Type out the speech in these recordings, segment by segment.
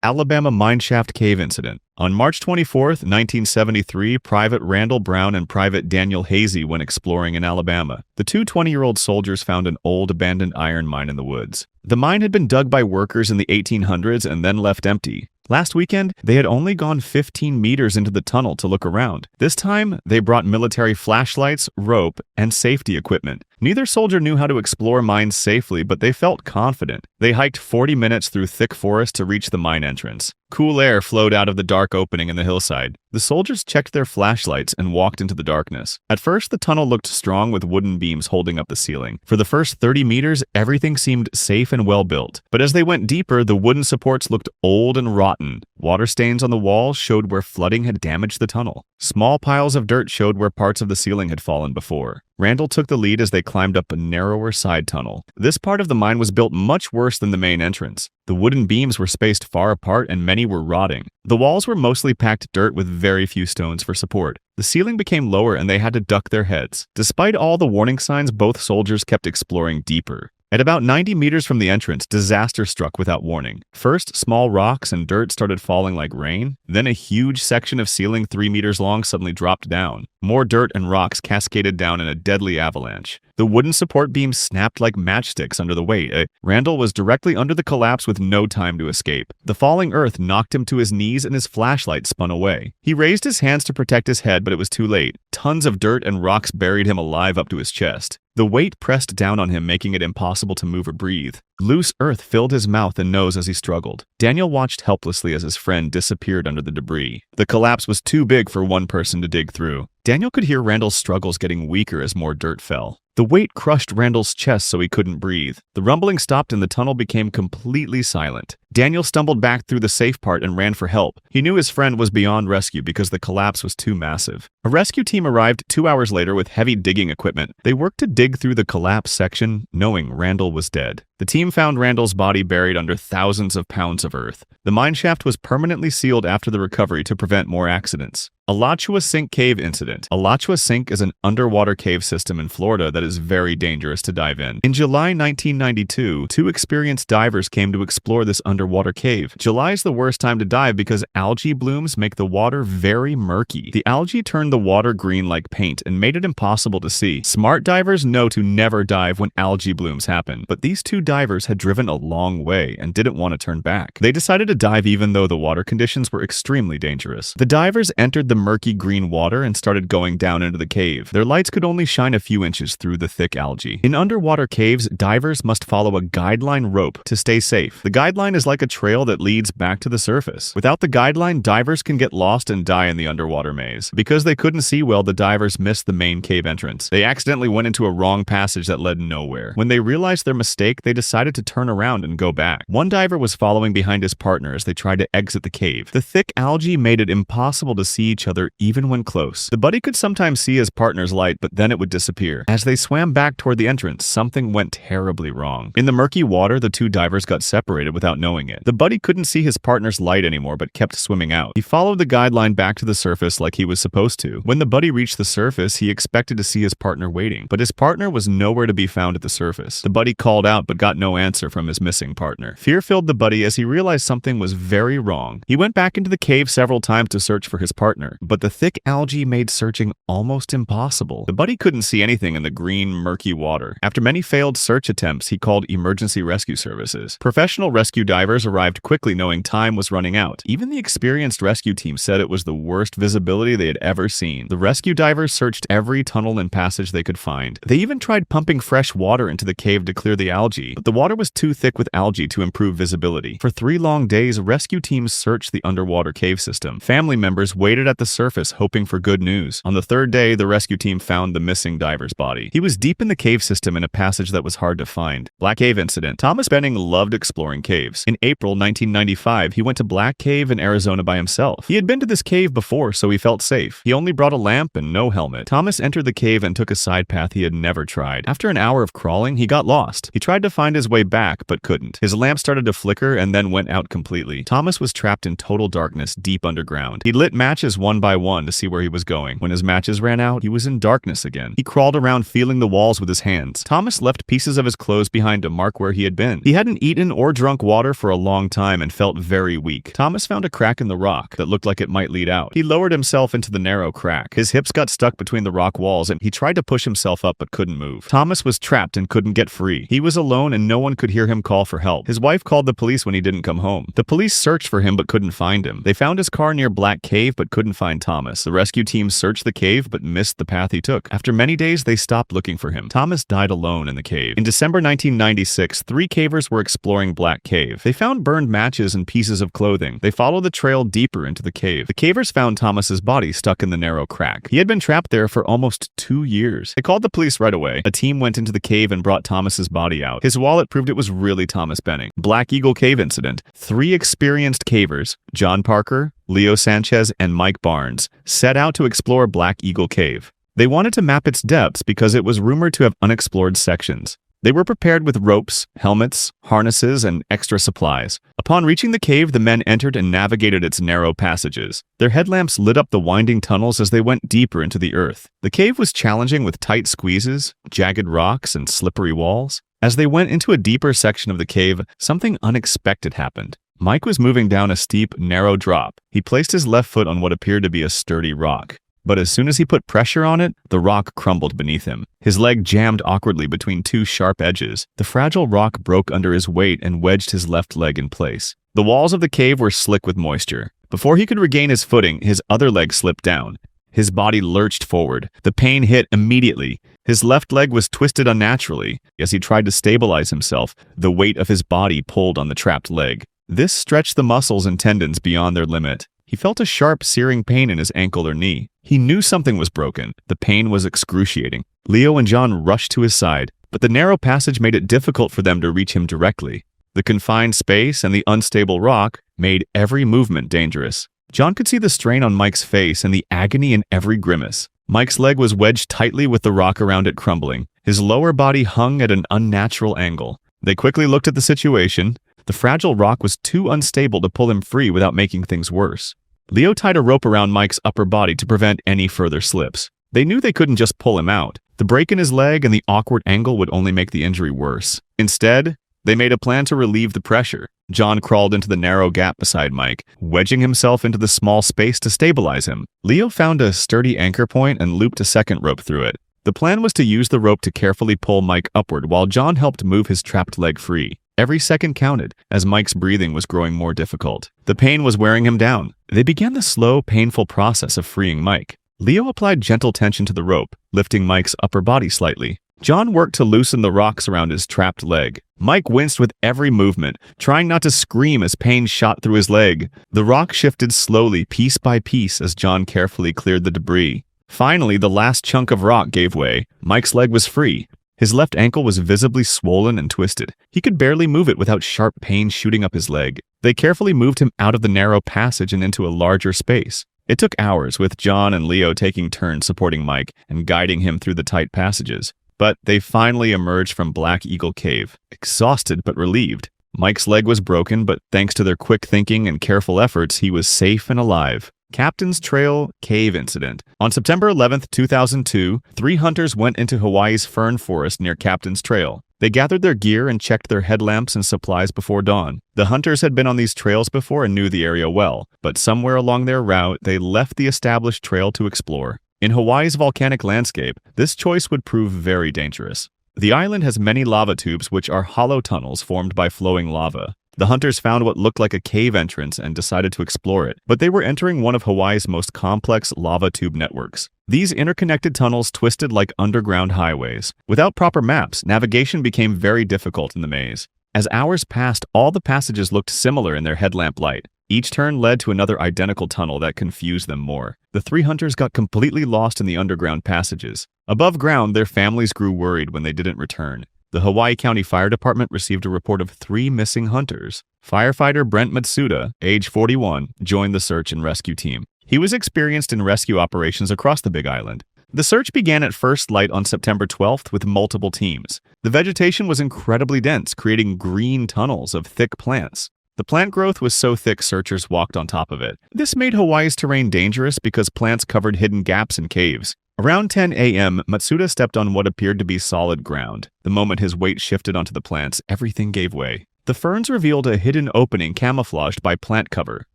Alabama mineshaft cave incident. On March 24, 1973, Private Randall Brown and Private Daniel Hazy went exploring in Alabama. The two 20-year-old soldiers found an old abandoned iron mine in the woods. The mine had been dug by workers in the 1800s and then left empty. Last weekend, they had only gone 15 meters into the tunnel to look around. This time, they brought military flashlights, rope, and safety equipment. Neither soldier knew how to explore mines safely, but they felt confident. They hiked 40 minutes through thick forest to reach the mine entrance. Cool air flowed out of the dark opening in the hillside. The soldiers checked their flashlights and walked into the darkness. At first, the tunnel looked strong with wooden beams holding up the ceiling. For the first 30 meters, everything seemed safe and well built. But as they went deeper, the wooden supports looked old and rotten. Water stains on the walls showed where flooding had damaged the tunnel. Small piles of dirt showed where parts of the ceiling had fallen before. Randall took the lead as they climbed up a narrower side tunnel. This part of the mine was built much worse than the main entrance. The wooden beams were spaced far apart and many were rotting. The walls were mostly packed dirt with very few stones for support. The ceiling became lower and they had to duck their heads. Despite all the warning signs, both soldiers kept exploring deeper. At about 90 meters from the entrance, disaster struck without warning. First, small rocks and dirt started falling like rain. Then a huge section of ceiling 3 meters long suddenly dropped down. More dirt and rocks cascaded down in a deadly avalanche. The wooden support beams snapped like matchsticks under the weight. Randall was directly under the collapse with no time to escape. The falling earth knocked him to his knees and his flashlight spun away. He raised his hands to protect his head, but it was too late. Tons of dirt and rocks buried him alive up to his chest. The weight pressed down on him, making it impossible to move or breathe. Loose earth filled his mouth and nose as he struggled. Daniel watched helplessly as his friend disappeared under the debris. The collapse was too big for one person to dig through. Daniel could hear Randall's struggles getting weaker as more dirt fell. The weight crushed Randall's chest so he couldn't breathe. The rumbling stopped and the tunnel became completely silent. Daniel stumbled back through the safe part and ran for help. He knew his friend was beyond rescue because the collapse was too massive. A rescue team arrived 2 hours later with heavy digging equipment. They worked to dig through the collapse section, knowing Randall was dead. The team found Randall's body buried under thousands of pounds of earth. The mineshaft was permanently sealed after the recovery to prevent more accidents. Alachua Sink Cave Incident. Alachua Sink is an underwater cave system in Florida that is very dangerous to dive in. In July 1992, 2 experienced divers came to explore this underwater cave. July is the worst time to dive because algae blooms make the water very murky. The algae turned the water green like paint and made it impossible to see. Smart divers know to never dive when algae blooms happen, but these 2 divers had driven a long way and didn't want to turn back. They decided to dive even though the water conditions were extremely dangerous. The divers entered the murky green water and started going down into the cave. Their lights could only shine a few inches through the thick algae. In underwater caves, divers must follow a guideline rope to stay safe. The guideline is like a trail that leads back to the surface. Without the guideline, divers can get lost and die in the underwater maze. Because they couldn't see well, the divers missed the main cave entrance. They accidentally went into a wrong passage that led nowhere. When they realized their mistake, they decided to turn around and go back. One diver was following behind his partner as they tried to exit the cave. The thick algae made it impossible to see each other even when close. The buddy could sometimes see his partner's light, but then it would disappear. As they swam back toward the entrance, something went terribly wrong. In the murky water, the 2 divers got separated without knowing it. The buddy couldn't see his partner's light anymore, but kept swimming out. He followed the guideline back to the surface like he was supposed to. When the buddy reached the surface, he expected to see his partner waiting, but his partner was nowhere to be found at the surface. The buddy called out but got no answer from his missing partner. Fear filled the buddy as he realized something was very wrong. He went back into the cave several times to search for his partner, but the thick algae made searching almost impossible. The buddy couldn't see anything in the green, murky water. After many failed search attempts, he called emergency rescue services. Professional rescue divers arrived quickly knowing time was running out. Even the experienced rescue team said it was the worst visibility they had ever seen. The rescue divers searched every tunnel and passage they could find. They even tried pumping fresh water into the cave to clear the algae, but the water was too thick with algae to improve visibility. For 3 long days, rescue teams searched the underwater cave system. Family members waited at the surface hoping for good news. On the 3rd day, the rescue team found the missing diver's body. He was deep in the cave system in a passage that was hard to find. Black Cave Incident. Thomas Benning loved exploring caves. In April 1995, he went to Black Cave in Arizona by himself. He had been to this cave before, so he felt safe. He only brought a lamp and no helmet. Thomas entered the cave and took a side path he had never tried. After an hour of crawling, he got lost. He tried to find find his way back, but couldn't. His lamp started to flicker and then went out completely. Thomas was trapped in total darkness deep underground. He lit matches one by one to see where he was going. When his matches ran out, he was in darkness again. He crawled around feeling the walls with his hands. Thomas left pieces of his clothes behind to mark where he had been. He hadn't eaten or drunk water for a long time and felt very weak. Thomas found a crack in the rock that looked like it might lead out. He lowered himself into the narrow crack. His hips got stuck between the rock walls and he tried to push himself up but couldn't move. Thomas was trapped and couldn't get free. He was alone and no one could hear him call for help. His wife called the police when he didn't come home. The police searched for him but couldn't find him. They found his car near Black Cave but couldn't find Thomas. The rescue team searched the cave but missed the path he took. After many days, they stopped looking for him. Thomas died alone in the cave. In December 1996, 3 cavers were exploring Black Cave. They found burned matches and pieces of clothing. They followed the trail deeper into the cave. The cavers found Thomas's body stuck in the narrow crack. He had been trapped there for almost 2 years. They called the police right away. A team went into the cave and brought Thomas's body out. His wallet proved it was really Thomas Benning. Black Eagle Cave incident. 3 experienced cavers, John Parker, Leo Sanchez, and Mike Barnes, set out to explore Black Eagle Cave. They wanted to map its depths because it was rumored to have unexplored sections. They were prepared with ropes, helmets, harnesses, and extra supplies. Upon reaching the cave, the men entered and navigated its narrow passages. Their headlamps lit up the winding tunnels as they went deeper into the earth. The cave was challenging with tight squeezes, jagged rocks, and slippery walls. As they went into a deeper section of the cave, something unexpected happened. Mike was moving down a steep, narrow drop. He placed his left foot on what appeared to be a sturdy rock. But as soon as he put pressure on it, the rock crumbled beneath him. His leg jammed awkwardly between 2 sharp edges. The fragile rock broke under his weight and wedged his left leg in place. The walls of the cave were slick with moisture. Before he could regain his footing, his other leg slipped down. His body lurched forward. The pain hit immediately. His left leg was twisted unnaturally. As he tried to stabilize himself, the weight of his body pulled on the trapped leg. This stretched the muscles and tendons beyond their limit. He felt a sharp, searing pain in his ankle or knee. He knew something was broken. The pain was excruciating. Leo and John rushed to his side, but the narrow passage made it difficult for them to reach him directly. The confined space and the unstable rock made every movement dangerous. John could see the strain on Mike's face and the agony in every grimace. Mike's leg was wedged tightly with the rock around it crumbling. His lower body hung at an unnatural angle. They quickly looked at the situation. The fragile rock was too unstable to pull him free without making things worse. Leo tied a rope around Mike's upper body to prevent any further slips. They knew they couldn't just pull him out. The break in his leg and the awkward angle would only make the injury worse. Instead, they made a plan to relieve the pressure. John crawled into the narrow gap beside Mike, wedging himself into the small space to stabilize him. Leo found a sturdy anchor point and looped a second rope through it. The plan was to use the rope to carefully pull Mike upward while John helped move his trapped leg free. Every second counted, as Mike's breathing was growing more difficult. The pain was wearing him down. They began the slow, painful process of freeing Mike. Leo applied gentle tension to the rope, lifting Mike's upper body slightly. John worked to loosen the rocks around his trapped leg. Mike winced with every movement, trying not to scream as pain shot through his leg. The rock shifted slowly, piece by piece, as John carefully cleared the debris. Finally, the last chunk of rock gave way. Mike's leg was free. His left ankle was visibly swollen and twisted. He could barely move it without sharp pain shooting up his leg. They carefully moved him out of the narrow passage and into a larger space. It took hours, with John and Leo taking turns supporting Mike and guiding him through the tight passages. But they finally emerged from Black Eagle Cave, exhausted but relieved. Mike's leg was broken, but thanks to their quick thinking and careful efforts, he was safe and alive. Captain's Trail Cave Incident. On September 11, 2002, 3 hunters went into Hawaii's fern forest near Captain's Trail. They gathered their gear and checked their headlamps and supplies before dawn. The hunters had been on these trails before and knew the area well, but somewhere along their route, they left the established trail to explore. In Hawaii's volcanic landscape, this choice would prove very dangerous. The island has many lava tubes, which are hollow tunnels formed by flowing lava. The hunters found what looked like a cave entrance and decided to explore it, but they were entering one of Hawaii's most complex lava tube networks. These interconnected tunnels twisted like underground highways. Without proper maps, navigation became very difficult in the maze. As hours passed, all the passages looked similar in their headlamp light. Each turn led to another identical tunnel that confused them more. The 3 hunters got completely lost in the underground passages. Above ground, their families grew worried when they didn't return. The Hawaii County Fire Department received a report of 3 missing hunters. Firefighter Brent Matsuda, age 41, joined the search and rescue team. He was experienced in rescue operations across the Big Island. The search began at first light on September 12th with multiple teams. The vegetation was incredibly dense, creating green tunnels of thick plants. The plant growth was so thick searchers walked on top of it. This made Hawaii's terrain dangerous because plants covered hidden gaps in caves. Around 10 a.m., Matsuda stepped on what appeared to be solid ground. The moment his weight shifted onto the plants, everything gave way. The ferns revealed a hidden opening camouflaged by plant cover.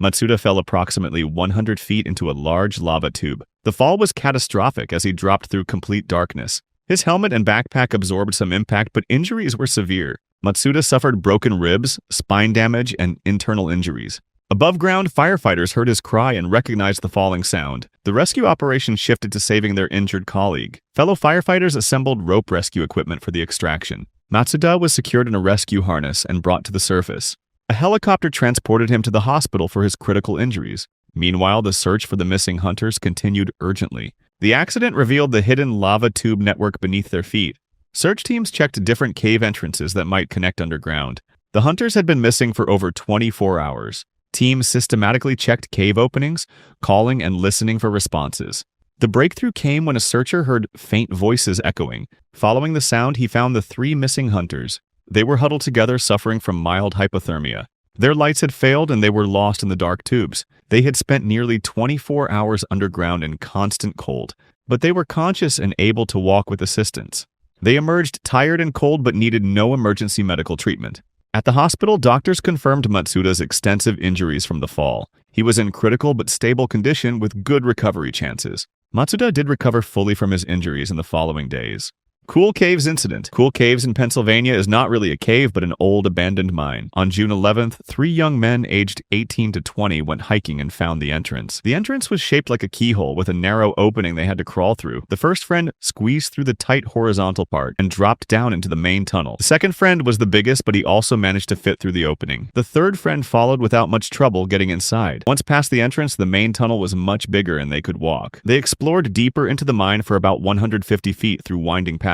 Matsuda fell approximately 100 feet into a large lava tube. The fall was catastrophic as he dropped through complete darkness. His helmet and backpack absorbed some impact, but injuries were severe. Matsuda suffered broken ribs, spine damage, and internal injuries. Above ground, firefighters heard his cry and recognized the falling sound. The rescue operation shifted to saving their injured colleague. Fellow firefighters assembled rope rescue equipment for the extraction. Matsuda was secured in a rescue harness and brought to the surface. A helicopter transported him to the hospital for his critical injuries. Meanwhile, the search for the missing hunters continued urgently. The accident revealed the hidden lava tube network beneath their feet. Search teams checked different cave entrances that might connect underground. The hunters had been missing for over 24 hours. Teams systematically checked cave openings, calling and listening for responses. The breakthrough came when a searcher heard faint voices echoing. Following the sound, he found the 3 missing hunters. They were huddled together, suffering from mild hypothermia. Their lights had failed and they were lost in the dark tubes. They had spent nearly 24 hours underground in constant cold, but they were conscious and able to walk with assistance. They emerged tired and cold but needed no emergency medical treatment. At the hospital, doctors confirmed Matsuda's extensive injuries from the fall. He was in critical but stable condition with good recovery chances. Matsuda did recover fully from his injuries in the following days. Cool Caves Incident. Cool Caves in Pennsylvania is not really a cave but an old abandoned mine. On June 11th, 3 young men aged 18 to 20 went hiking and found the entrance. The entrance was shaped like a keyhole with a narrow opening they had to crawl through. The first friend squeezed through the tight horizontal part and dropped down into the main tunnel. The second friend was the biggest, but he also managed to fit through the opening. The third friend followed without much trouble getting inside. Once past the entrance, the main tunnel was much bigger and they could walk. They explored deeper into the mine for about 150 feet through winding passages.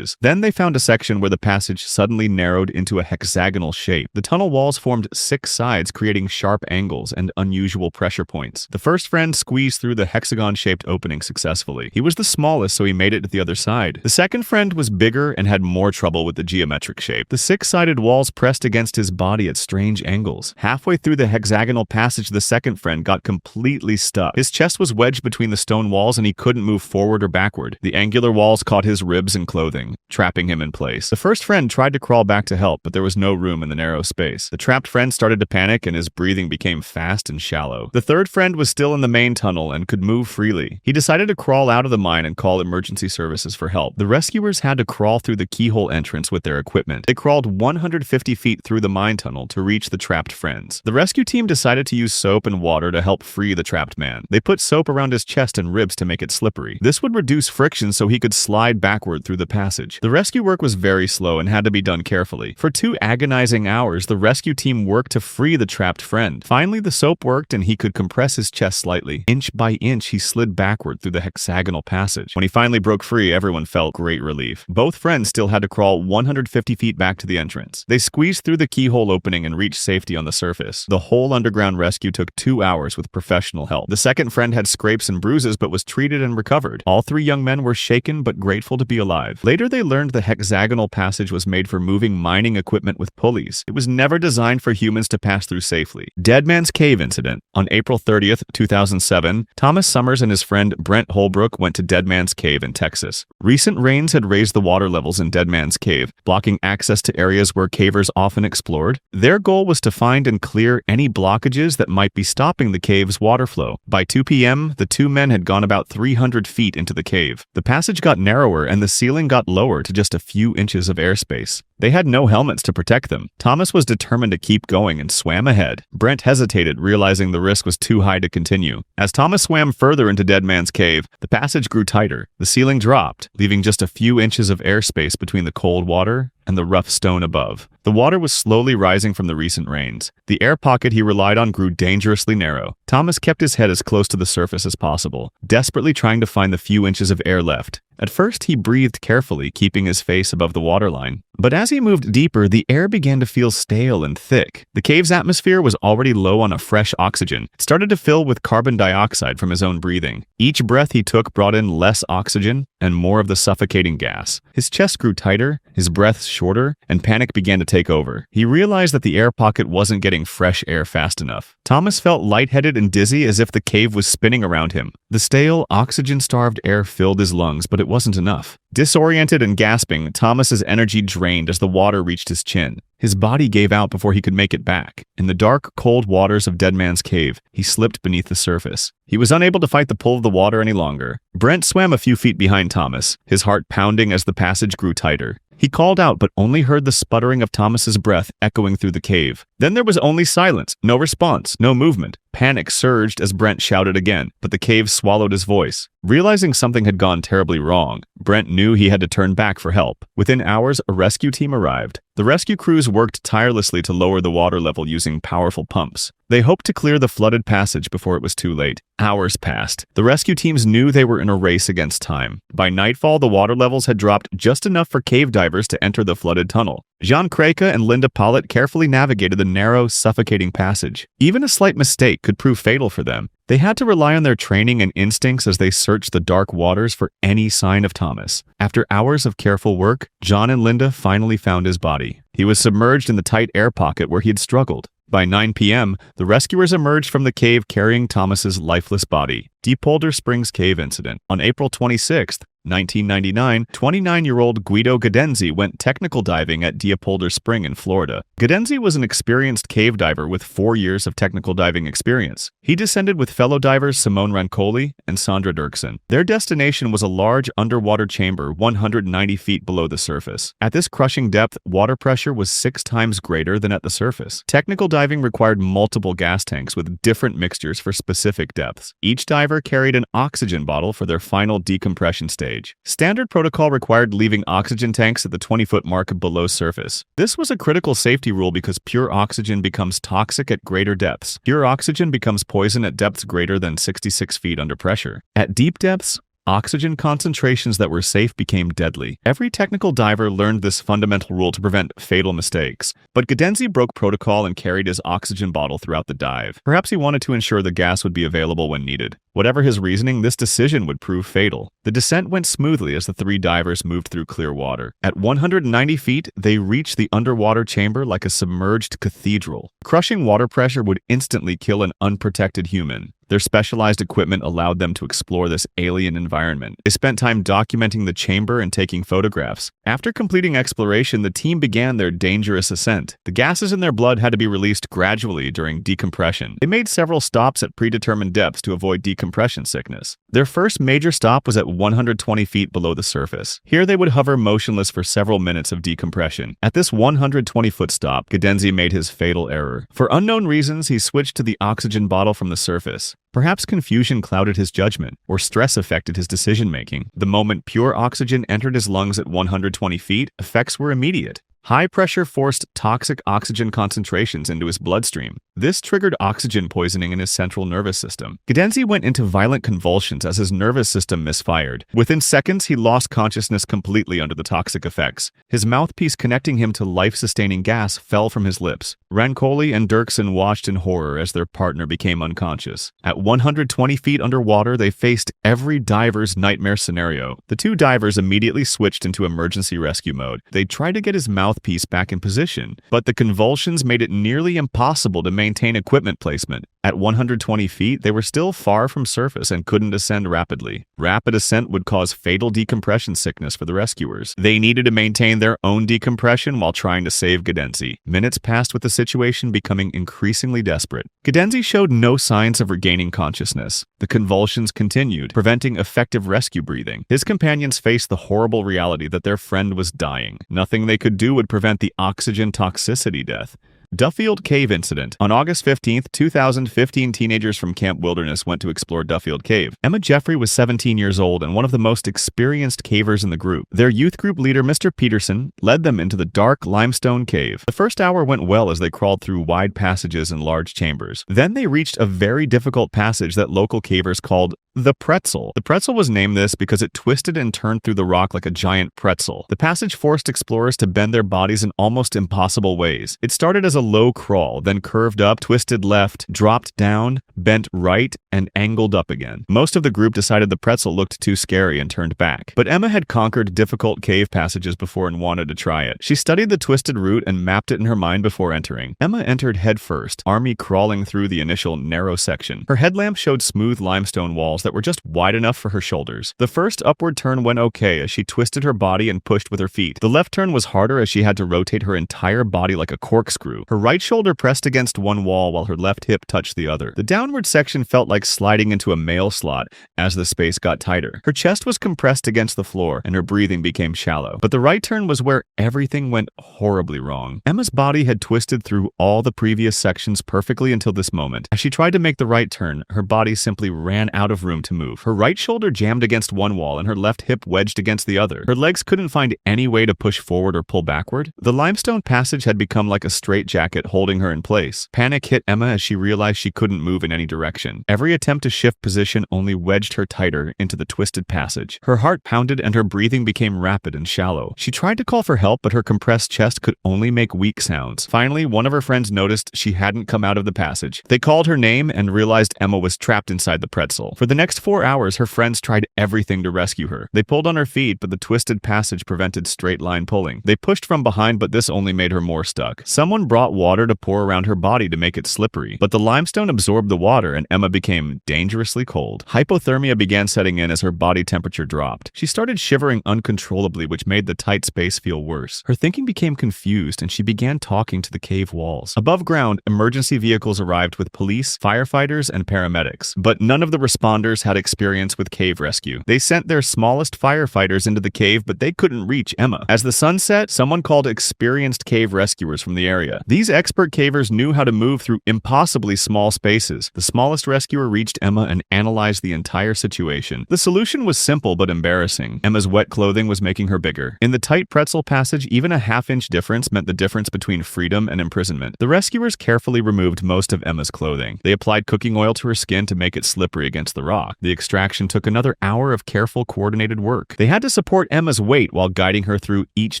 Then they found a section where the passage suddenly narrowed into a hexagonal shape. The tunnel walls formed 6 sides, creating sharp angles and unusual pressure points. The first friend squeezed through the hexagon-shaped opening successfully. He was the smallest, so he made it to the other side. The second friend was bigger and had more trouble with the geometric shape. The 6-sided walls pressed against his body at strange angles. Halfway through the hexagonal passage, the second friend got completely stuck. His chest was wedged between the stone walls and he couldn't move forward or backward. The angular walls caught his ribs and clothing, trapping him in place. The first friend tried to crawl back to help, but there was no room in the narrow space. The trapped friend started to panic and his breathing became fast and shallow. The third friend was still in the main tunnel and could move freely. He decided to crawl out of the mine and call emergency services for help. The rescuers had to crawl through the keyhole entrance with their equipment. They crawled 150 feet through the mine tunnel to reach the trapped friends. The rescue team decided to use soap and water to help free the trapped man. They put soap around his chest and ribs to make it slippery. This would reduce friction so he could slide backward through the passage. The rescue work was very slow and had to be done carefully. For 2 agonizing hours, the rescue team worked to free the trapped friend. Finally, the soap worked and he could compress his chest slightly. Inch by inch, he slid backward through the hexagonal passage. When he finally broke free, everyone felt great relief. Both friends still had to crawl 150 feet back to the entrance. They squeezed through the keyhole opening and reached safety on the surface. The whole underground rescue took 2 hours with professional help. The second friend had scrapes and bruises but was treated and recovered. All 3 young men were shaken but grateful to be alive. Later, they learned the hexagonal passage was made for moving mining equipment with pulleys. It was never designed for humans to pass through safely. Dead Man's Cave Incident. On April 30th, 2007, Thomas Summers and his friend Brent Holbrook went to Dead Man's Cave in Texas. Recent rains had raised the water levels in Dead Man's Cave, blocking access to areas where cavers often explored. Their goal was to find and clear any blockages that might be stopping the cave's water flow. By 2 p.m., the 2 men had gone about 300 feet into the cave. The passage got narrower and the ceiling got lower to just a few inches of airspace. They had no helmets to protect them. Thomas was determined to keep going and swam ahead. Brent hesitated, realizing the risk was too high to continue. As Thomas swam further into Dead Man's Cave, the passage grew tighter. The ceiling dropped, leaving just a few inches of airspace between the cold water and the rough stone above. The water was slowly rising from the recent rains. The air pocket he relied on grew dangerously narrow. Thomas kept his head as close to the surface as possible, desperately trying to find the few inches of air left. At first, he breathed carefully, keeping his face above the waterline. But as he moved deeper, the air began to feel stale and thick. The cave's atmosphere was already low on a fresh oxygen. It started to fill with carbon dioxide from his own breathing. Each breath he took brought in less oxygen and more of the suffocating gas. His chest grew tighter, his breaths shorter, and panic began to take over. He realized that the air pocket wasn't getting fresh air fast enough. Thomas felt lightheaded and dizzy as if the cave was spinning around him. The stale, oxygen-starved air filled his lungs, but it wasn't enough. Disoriented and gasping, Thomas's energy drained as the water reached his chin. His body gave out before he could make it back. In the dark, cold waters of Dead Man's Cave, he slipped beneath the surface. He was unable to fight the pull of the water any longer. Brent swam a few feet behind Thomas, his heart pounding as the passage grew tighter. He called out, but only heard the sputtering of Thomas's breath echoing through the cave. Then there was only silence, no response, no movement. Panic surged as Brent shouted again, but the cave swallowed his voice. Realizing something had gone terribly wrong, Brent knew he had to turn back for help. Within hours, a rescue team arrived. The rescue crews worked tirelessly to lower the water level using powerful pumps. They hoped to clear the flooded passage before it was too late. Hours passed. The rescue teams knew they were in a race against time. By nightfall, the water levels had dropped just enough for cave divers to enter the flooded tunnel. Jean Kreka and Linda Pollitt carefully navigated the narrow, suffocating passage. Even a slight mistake could prove fatal for them. They had to rely on their training and instincts as they searched the dark waters for any sign of Thomas. After hours of careful work, John and Linda finally found his body. He was submerged in the tight air pocket where he had struggled. By 9 p.m., the rescuers emerged from the cave carrying Thomas's lifeless body. Diepolder Springs Cave Incident. On April 26, 1999, 29-year-old Guido Gadenzi went technical diving at Diepolder Spring in Florida. Gadenzi was an experienced cave diver with 4 years of technical diving experience. He descended with fellow divers Simone Rancoli and Sandra Dirksen. Their destination was a large underwater chamber 190 feet below the surface. At this crushing depth, water pressure was 6 times greater than at the surface. Technical diving required multiple gas tanks with different mixtures for specific depths. Each diver carried an oxygen bottle for their final decompression stage. Standard protocol required leaving oxygen tanks at the 20-foot mark below surface. This was a critical safety rule because pure oxygen becomes toxic at greater depths. Pure oxygen becomes poison at depths greater than 66 feet under pressure. At deep depths, oxygen concentrations that were safe became deadly. Every technical diver learned this fundamental rule to prevent fatal mistakes. But Gadenzi broke protocol and carried his oxygen bottle throughout the dive. Perhaps he wanted to ensure the gas would be available when needed. Whatever his reasoning, this decision would prove fatal. The descent went smoothly as the 3 divers moved through clear water. At 190 feet, they reached the underwater chamber like a submerged cathedral. Crushing water pressure would instantly kill an unprotected human. Their specialized equipment allowed them to explore this alien environment. They spent time documenting the chamber and taking photographs. After completing exploration, the team began their dangerous ascent. The gases in their blood had to be released gradually during decompression. They made several stops at predetermined depths to avoid decompression sickness. Their first major stop was at 120 feet below the surface. Here they would hover motionless for several minutes of decompression. At this 120-foot stop, Gadenzi made his fatal error. For unknown reasons, he switched to the oxygen bottle from the surface. Perhaps confusion clouded his judgment, or stress affected his decision-making. The moment pure oxygen entered his lungs at 120 feet, effects were immediate. High pressure forced toxic oxygen concentrations into his bloodstream. This triggered oxygen poisoning in his central nervous system. Gadenzi went into violent convulsions as his nervous system misfired. Within seconds, he lost consciousness completely under the toxic effects. His mouthpiece connecting him to life-sustaining gas fell from his lips. Rancoli and Dirksen watched in horror as their partner became unconscious. At 120 feet underwater, they faced every diver's nightmare scenario. The 2 divers immediately switched into emergency rescue mode. They tried to get his mouthpiece back in position, but the convulsions made it nearly impossible to maintain equipment placement. At 120 feet, they were still far from surface and couldn't ascend rapidly. Rapid ascent would cause fatal decompression sickness for the rescuers. They needed to maintain their own decompression while trying to save Gadenzi. Minutes passed with the situation becoming increasingly desperate. Gadenzi showed no signs of regaining consciousness. The convulsions continued, preventing effective rescue breathing. His companions faced the horrible reality that their friend was dying. Nothing they could do would prevent the oxygen toxicity death. Duffield Cave Incident. On August 15, 2015, teenagers from Camp Wilderness went to explore Duffield Cave. Emma Jeffrey was 17 years old and one of the most experienced cavers in the group. Their youth group leader, Mr. Peterson, led them into the dark limestone cave. The first hour went well as they crawled through wide passages and large chambers. Then they reached a very difficult passage that local cavers called The pretzel. The pretzel was named this because it twisted and turned through the rock like a giant pretzel. The passage forced explorers to bend their bodies in almost impossible ways. It started as a low crawl, then curved up, twisted left, dropped down, bent right, and angled up again. Most of the group decided the pretzel looked too scary and turned back. But Emma had conquered difficult cave passages before and wanted to try it. She studied the twisted route and mapped it in her mind before entering. Emma entered head first, army crawling through the initial narrow section. Her headlamp showed smooth limestone walls that were just wide enough for her shoulders. The first upward turn went okay as she twisted her body and pushed with her feet. The left turn was harder as she had to rotate her entire body like a corkscrew. Her right shoulder pressed against one wall while her left hip touched the other. The downward section felt like sliding into a mail slot as the space got tighter. Her chest was compressed against the floor and her breathing became shallow. But the right turn was where everything went horribly wrong. Emma's body had twisted through all the previous sections perfectly until this moment. As she tried to make the right turn, her body simply ran out of room to move. Her right shoulder jammed against one wall and her left hip wedged against the other. Her legs couldn't find any way to push forward or pull backward. The limestone passage had become like a straitjacket holding her in place. Panic hit Emma as she realized she couldn't move in any direction. Every attempt to shift position only wedged her tighter into the twisted passage. Her heart pounded and her breathing became rapid and shallow. She tried to call for help, but her compressed chest could only make weak sounds. Finally, one of her friends noticed she hadn't come out of the passage. They called her name and realized Emma was trapped inside the pretzel. For the next 4 hours, her friends tried everything to rescue her. They pulled on her feet, but the twisted passage prevented straight line pulling. They pushed from behind, but this only made her more stuck. Someone brought water to pour around her body to make it slippery, but the limestone absorbed the water and Emma became dangerously cold. Hypothermia began setting in as her body temperature dropped. She started shivering uncontrollably, which made the tight space feel worse. Her thinking became confused and she began talking to the cave walls. Above ground, emergency vehicles arrived with police, firefighters, and paramedics, but none of the responders had experience with cave rescue. They sent their smallest firefighters into the cave, but they couldn't reach Emma. As the sun set, someone called experienced cave rescuers from the area. These expert cavers knew how to move through impossibly small spaces. The smallest rescuer reached Emma and analyzed the entire situation. The solution was simple but embarrassing. Emma's wet clothing was making her bigger. In the tight pretzel passage, even a half-inch difference meant the difference between freedom and imprisonment. The rescuers carefully removed most of Emma's clothing. They applied cooking oil to her skin to make it slippery against the rock. The extraction took another hour of careful, coordinated work. They had to support Emma's weight while guiding her through each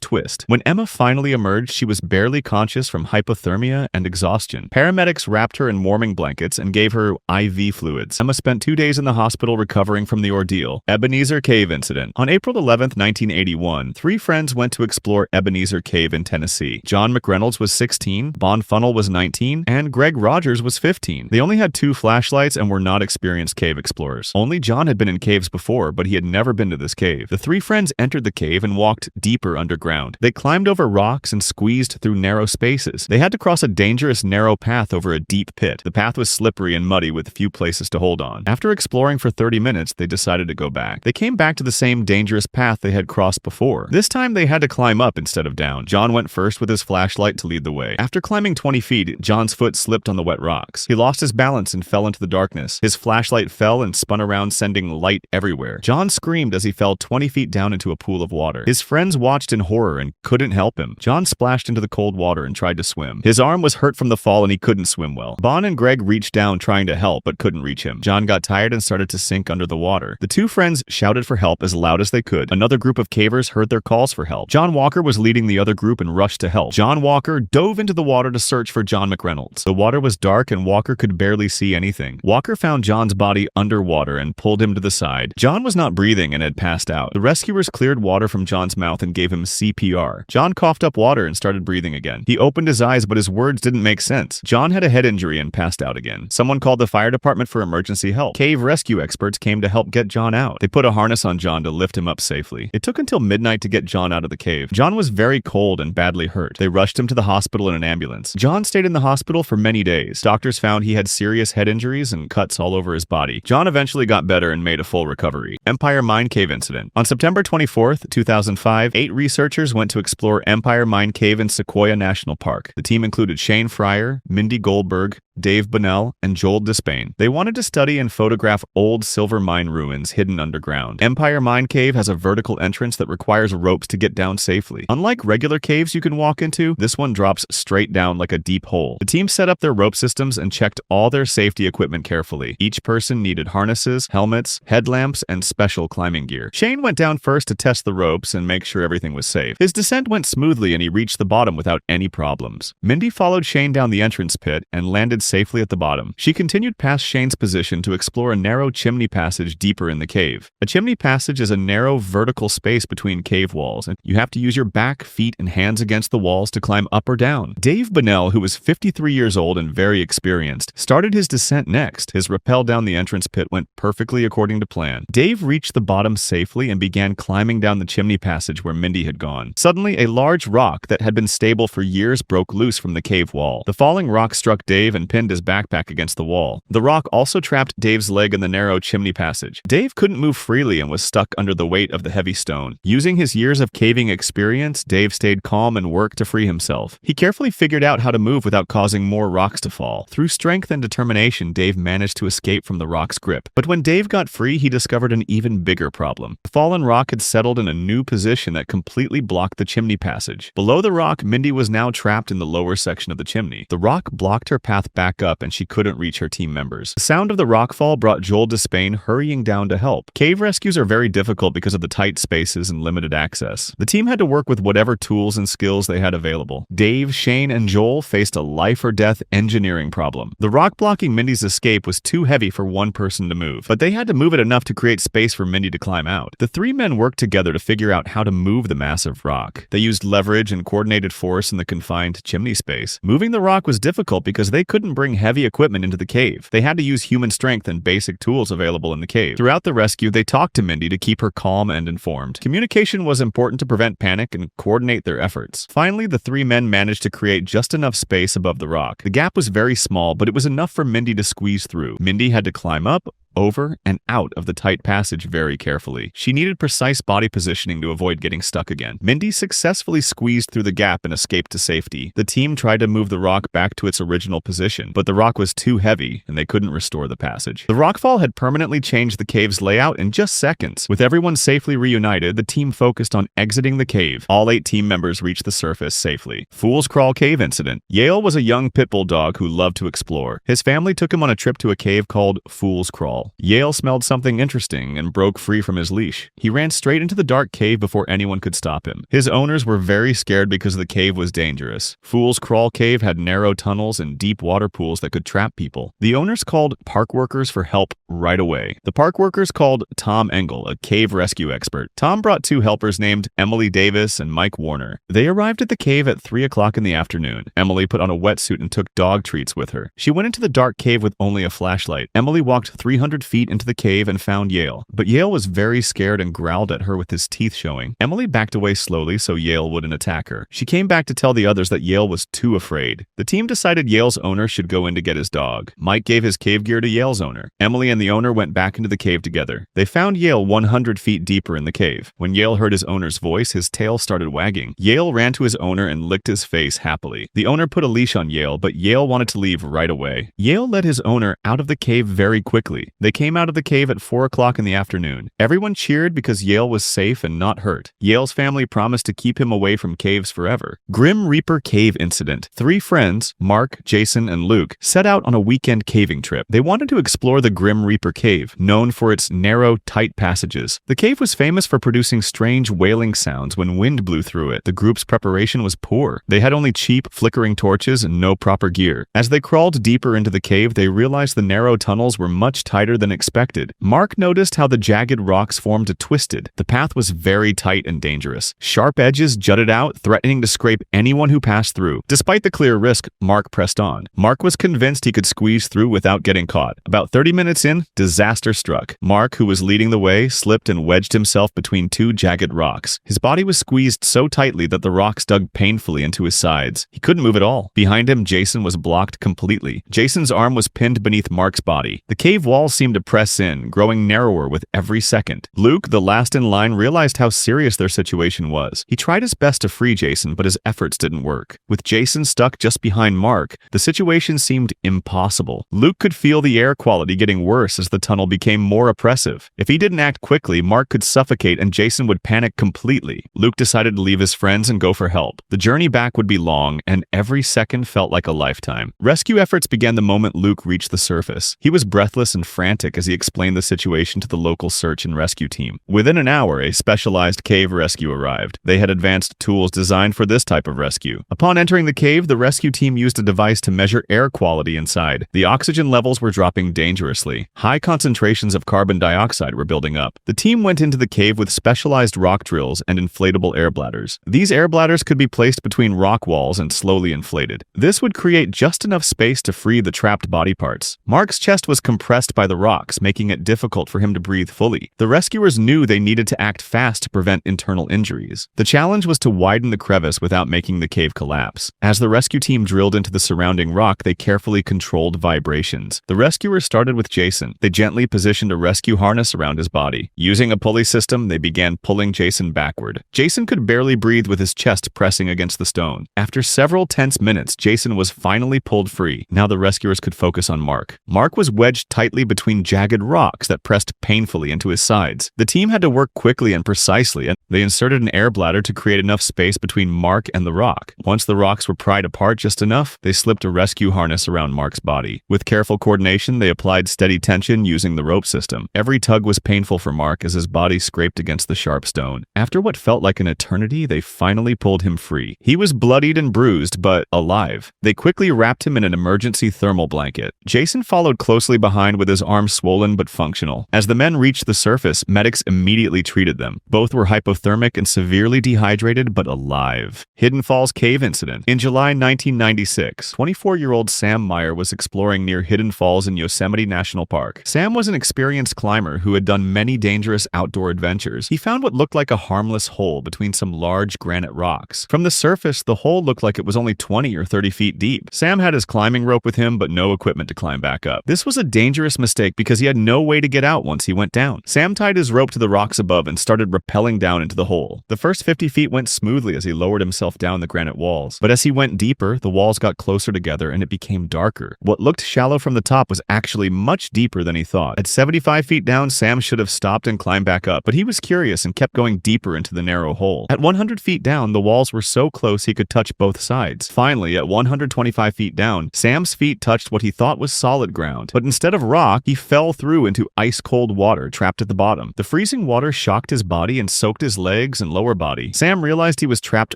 twist. When Emma finally emerged, she was barely conscious from hypothermia and exhaustion. Paramedics wrapped her in warming blankets and gave her IV fluids. Emma spent 2 days in the hospital recovering from the ordeal. Ebenezer Cave incident. On April 11, 1981, 3 friends went to explore Ebenezer Cave in Tennessee. John McReynolds was 16, Bon Funnel was 19, and Greg Rogers was 15. They only had 2 flashlights and were not experienced cave explorers. Only John had been in caves before, but he had never been to this cave. The 3 friends entered the cave and walked deeper underground. They climbed over rocks and squeezed through narrow spaces. They had to cross a dangerous narrow path over a deep pit. The path was slippery and muddy with few places to hold on. After exploring for 30 minutes, they decided to go back. They came back to the same dangerous path they had crossed before. This time they had to climb up instead of down. John went first with his flashlight to lead the way. After climbing 20 feet, John's foot slipped on the wet rocks. He lost his balance and fell into the darkness. His flashlight fell and spun around, sending light everywhere. John screamed as he fell 20 feet down into a pool of water. His friends watched in horror and couldn't help him. John splashed into the cold water and tried to swim. His arm was hurt from the fall and he couldn't swim well. Bon and Greg reached down trying to help but couldn't reach him. John got tired and started to sink under the water. The 2 friends shouted for help as loud as they could. Another group of cavers heard their calls for help. John Walker was leading the other group and rushed to help. John Walker dove into the water to search for John McReynolds. The water was dark and Walker could barely see anything. Walker found John's body underwater and pulled him to the side. John was not breathing and had passed out. The rescuers cleared water from John's mouth and gave him CPR. John coughed up water and started breathing again. He opened his eyes, but his words didn't make sense. John had a head injury and passed out again. Someone called the fire department for emergency help. Cave rescue experts came to help get John out. They put a harness on John to lift him up safely. It took until midnight to get John out of the cave. John was very cold and badly hurt. They rushed him to the hospital in an ambulance. John stayed in the hospital for many days. Doctors found he had serious head injuries and cuts all over his body. John eventually got better and made a full recovery. Empire Mine Cave incident. On September 24, 2005, 8 researchers went to explore Empire Mine Cave in Sequoia National Park. The team included Shane Fryer, Mindy Goldberg, Dave Bunnell, and Joel Despain. They wanted to study and photograph old silver mine ruins hidden underground. Empire Mine Cave has a vertical entrance that requires ropes to get down safely. Unlike regular caves you can walk into, this one drops straight down like a deep hole. The team set up their rope systems and checked all their safety equipment carefully. Each person needed harnesses, helmets, headlamps, and special climbing gear. Shane went down first to test the ropes and make sure everything was safe. His descent went smoothly and he reached the bottom without any problems. Mindy followed Shane down the entrance pit and landed safely at the bottom. She continued past Shane's position to explore a narrow chimney passage deeper in the cave. A chimney passage is a narrow vertical space between cave walls, and you have to use your back, feet, and hands against the walls to climb up or down. Dave Bunnell, who was 53 years old and very experienced, started his descent next. His rappel down the entrance pit went perfectly according to plan. Dave reached the bottom safely and began climbing down the chimney passage where Mindy had gone. Suddenly, a large rock that had been stable for years broke loose from the cave wall. The falling rock struck Dave and pinned his backpack against the wall. The rock also trapped Dave's leg in the narrow chimney passage. Dave couldn't move freely and was stuck under the weight of the heavy stone. Using his years of caving experience, Dave stayed calm and worked to free himself. He carefully figured out how to move without causing more rocks to fall. Through strength and determination, Dave managed to escape from the rock's grip. But when Dave got free, he discovered an even bigger problem. The fallen rock had settled in a new position that completely blocked the chimney passage. Below the rock, Mindy was now trapped in the lower section of the chimney. The rock blocked her path back up and she couldn't reach her team members. The sound of the rock fall brought Joel Despain hurrying down to help. Cave rescues are very difficult because of the tight spaces and limited access. The team had to work with whatever tools and skills they had available. Dave, Shane, and Joel faced a life-or-death engineering problem. The rock blocking Mindy's escape was too heavy for one person to move, but they had to move it enough to create space for Mindy to climb out. The three men worked together to figure out how to move the massive rock. They used leverage and coordinated force in the confined chimney space. Moving the rock was difficult because they couldn't bring heavy equipment into the cave. They had to use human strength and basic tools available in the cave. Throughout the rescue, they talked to Mindy to keep her calm and informed. Communication was important to prevent panic and coordinate their efforts. Finally, the three men managed to create just enough space above the rock. The gap was very small, but it was enough for Mindy to squeeze through. Mindy had to climb up, over, and out of the tight passage very carefully. She needed precise body positioning to avoid getting stuck again. Mindy successfully squeezed through the gap and escaped to safety. The team tried to move the rock back to its original position, but the rock was too heavy and they couldn't restore the passage. The rockfall had permanently changed the cave's layout in just seconds. With everyone safely reunited, the team focused on exiting the cave. All 8 team members reached the surface safely. Fool's Crawl Cave Incident. Yale was a young pit bull dog who loved to explore. His family took him on a trip to a cave called Fool's Crawl. Yale smelled something interesting and broke free from his leash. He ran straight into the dark cave before anyone could stop him. His owners were very scared because the cave was dangerous. Fool's Crawl Cave had narrow tunnels and deep water pools that could trap people. The owners called park workers for help right away. The park workers called Tom Engel, a cave rescue expert. Tom brought 2 helpers named Emily Davis and Mike Warner. They arrived at the cave at 3 o'clock in the afternoon. Emily put on a wetsuit and took dog treats with her. She went into the dark cave with only a flashlight. Emily walked 300 feet into the cave and found Yale, but Yale was very scared and growled at her with his teeth showing. Emily backed away slowly so Yale wouldn't attack her. She came back to tell the others that Yale was too afraid. The team decided Yale's owner should go in to get his dog. Mike gave his cave gear to Yale's owner. Emily and the owner went back into the cave together. They found Yale 100 feet deeper in the cave. When Yale heard his owner's voice, his tail started wagging. Yale ran to his owner and licked his face happily. The owner put a leash on Yale, but Yale wanted to leave right away. Yale led his owner out of the cave very quickly. They came out of the cave at 4 o'clock in the afternoon. Everyone cheered because Yale was safe and not hurt. Yale's family promised to keep him away from caves forever. Grim Reaper Cave Incident. 3 friends, Mark, Jason, and Luke, set out on a weekend caving trip. They wanted to explore the Grim Reaper Cave, known for its narrow, tight passages. The cave was famous for producing strange wailing sounds when wind blew through it. The group's preparation was poor. They had only cheap, flickering torches and no proper gear. As they crawled deeper into the cave, they realized the narrow tunnels were much tighter than expected. Mark noticed how the jagged rocks formed a twisted. The path was very tight and dangerous. Sharp edges jutted out, threatening to scrape anyone who passed through. Despite the clear risk, Mark pressed on. Mark was convinced he could squeeze through without getting caught. About 30 minutes in, disaster struck. Mark, who was leading the way, slipped and wedged himself between 2 jagged rocks. His body was squeezed so tightly that the rocks dug painfully into his sides. He couldn't move at all. Behind him, Jason was blocked completely. Jason's arm was pinned beneath Mark's body. The cave walls seemed to press in, growing narrower with every second. Luke, the last in line, realized how serious their situation was. He tried his best to free Jason, but his efforts didn't work. With Jason stuck just behind Mark, the situation seemed impossible. Luke could feel the air quality getting worse as the tunnel became more oppressive. If he didn't act quickly, Mark could suffocate and Jason would panic completely. Luke decided to leave his friends and go for help. The journey back would be long, and every second felt like a lifetime. Rescue efforts began the moment Luke reached the surface. He was breathless and frantic as he explained the situation to the local search and rescue team. Within an hour, a specialized cave rescue arrived. They had advanced tools designed for this type of rescue. Upon entering the cave, the rescue team used a device to measure air quality inside. The oxygen levels were dropping dangerously. High concentrations of carbon dioxide were building up. The team went into the cave with specialized rock drills and inflatable air bladders. These air bladders could be placed between rock walls and slowly inflated. This would create just enough space to free the trapped body parts. Mark's chest was compressed by the rocks, making it difficult for him to breathe fully. The rescuers knew they needed to act fast to prevent internal injuries. The challenge was to widen the crevice without making the cave collapse. As the rescue team drilled into the surrounding rock, they carefully controlled vibrations. The rescuers started with Jason. They gently positioned a rescue harness around his body. Using a pulley system, they began pulling Jason backward. Jason could barely breathe with his chest pressing against the stone. After several tense minutes, Jason was finally pulled free. Now the rescuers could focus on Mark. Mark was wedged tightly between jagged rocks that pressed painfully into his sides. The team had to work quickly and precisely, and they inserted an air bladder to create enough space between Mark and the rock. Once the rocks were pried apart just enough, they slipped a rescue harness around Mark's body. With careful coordination, they applied steady tension using the rope system. Every tug was painful for Mark as his body scraped against the sharp stone. After what felt like an eternity, they finally pulled him free. He was bloodied and bruised, but alive. They quickly wrapped him in an emergency thermal blanket. Jason followed closely behind with his arms swollen but functional. As the men reached the surface, medics immediately treated them. Both were hypothermic and severely dehydrated, but alive. Hidden Falls Cave Incident. In July 1996, 24-year-old Sam Meyer was exploring near Hidden Falls in Yosemite National Park. Sam was an experienced climber who had done many dangerous outdoor adventures. He found what looked like a harmless hole between some large granite rocks. From the surface, the hole looked like it was only 20 or 30 feet deep. Sam had his climbing rope with him, but no equipment to climb back up. This was a dangerous mistake because he had no way to get out once he went down. Sam tied his rope to the rocks above and started rappelling down into the hole. The first 50 feet went smoothly as he lowered himself down the granite walls. But as he went deeper, the walls got closer together and it became darker. What looked shallow from the top was actually much deeper than he thought. At 75 feet down, Sam should have stopped and climbed back up, but he was curious and kept going deeper into the narrow hole. At 100 feet down, the walls were so close he could touch both sides. Finally, at 125 feet down, Sam's feet touched what he thought was solid ground, but instead of rock, he fell through into ice-cold water trapped at the bottom. The freezing water shocked his body and soaked his legs and lower body. Sam realized he was trapped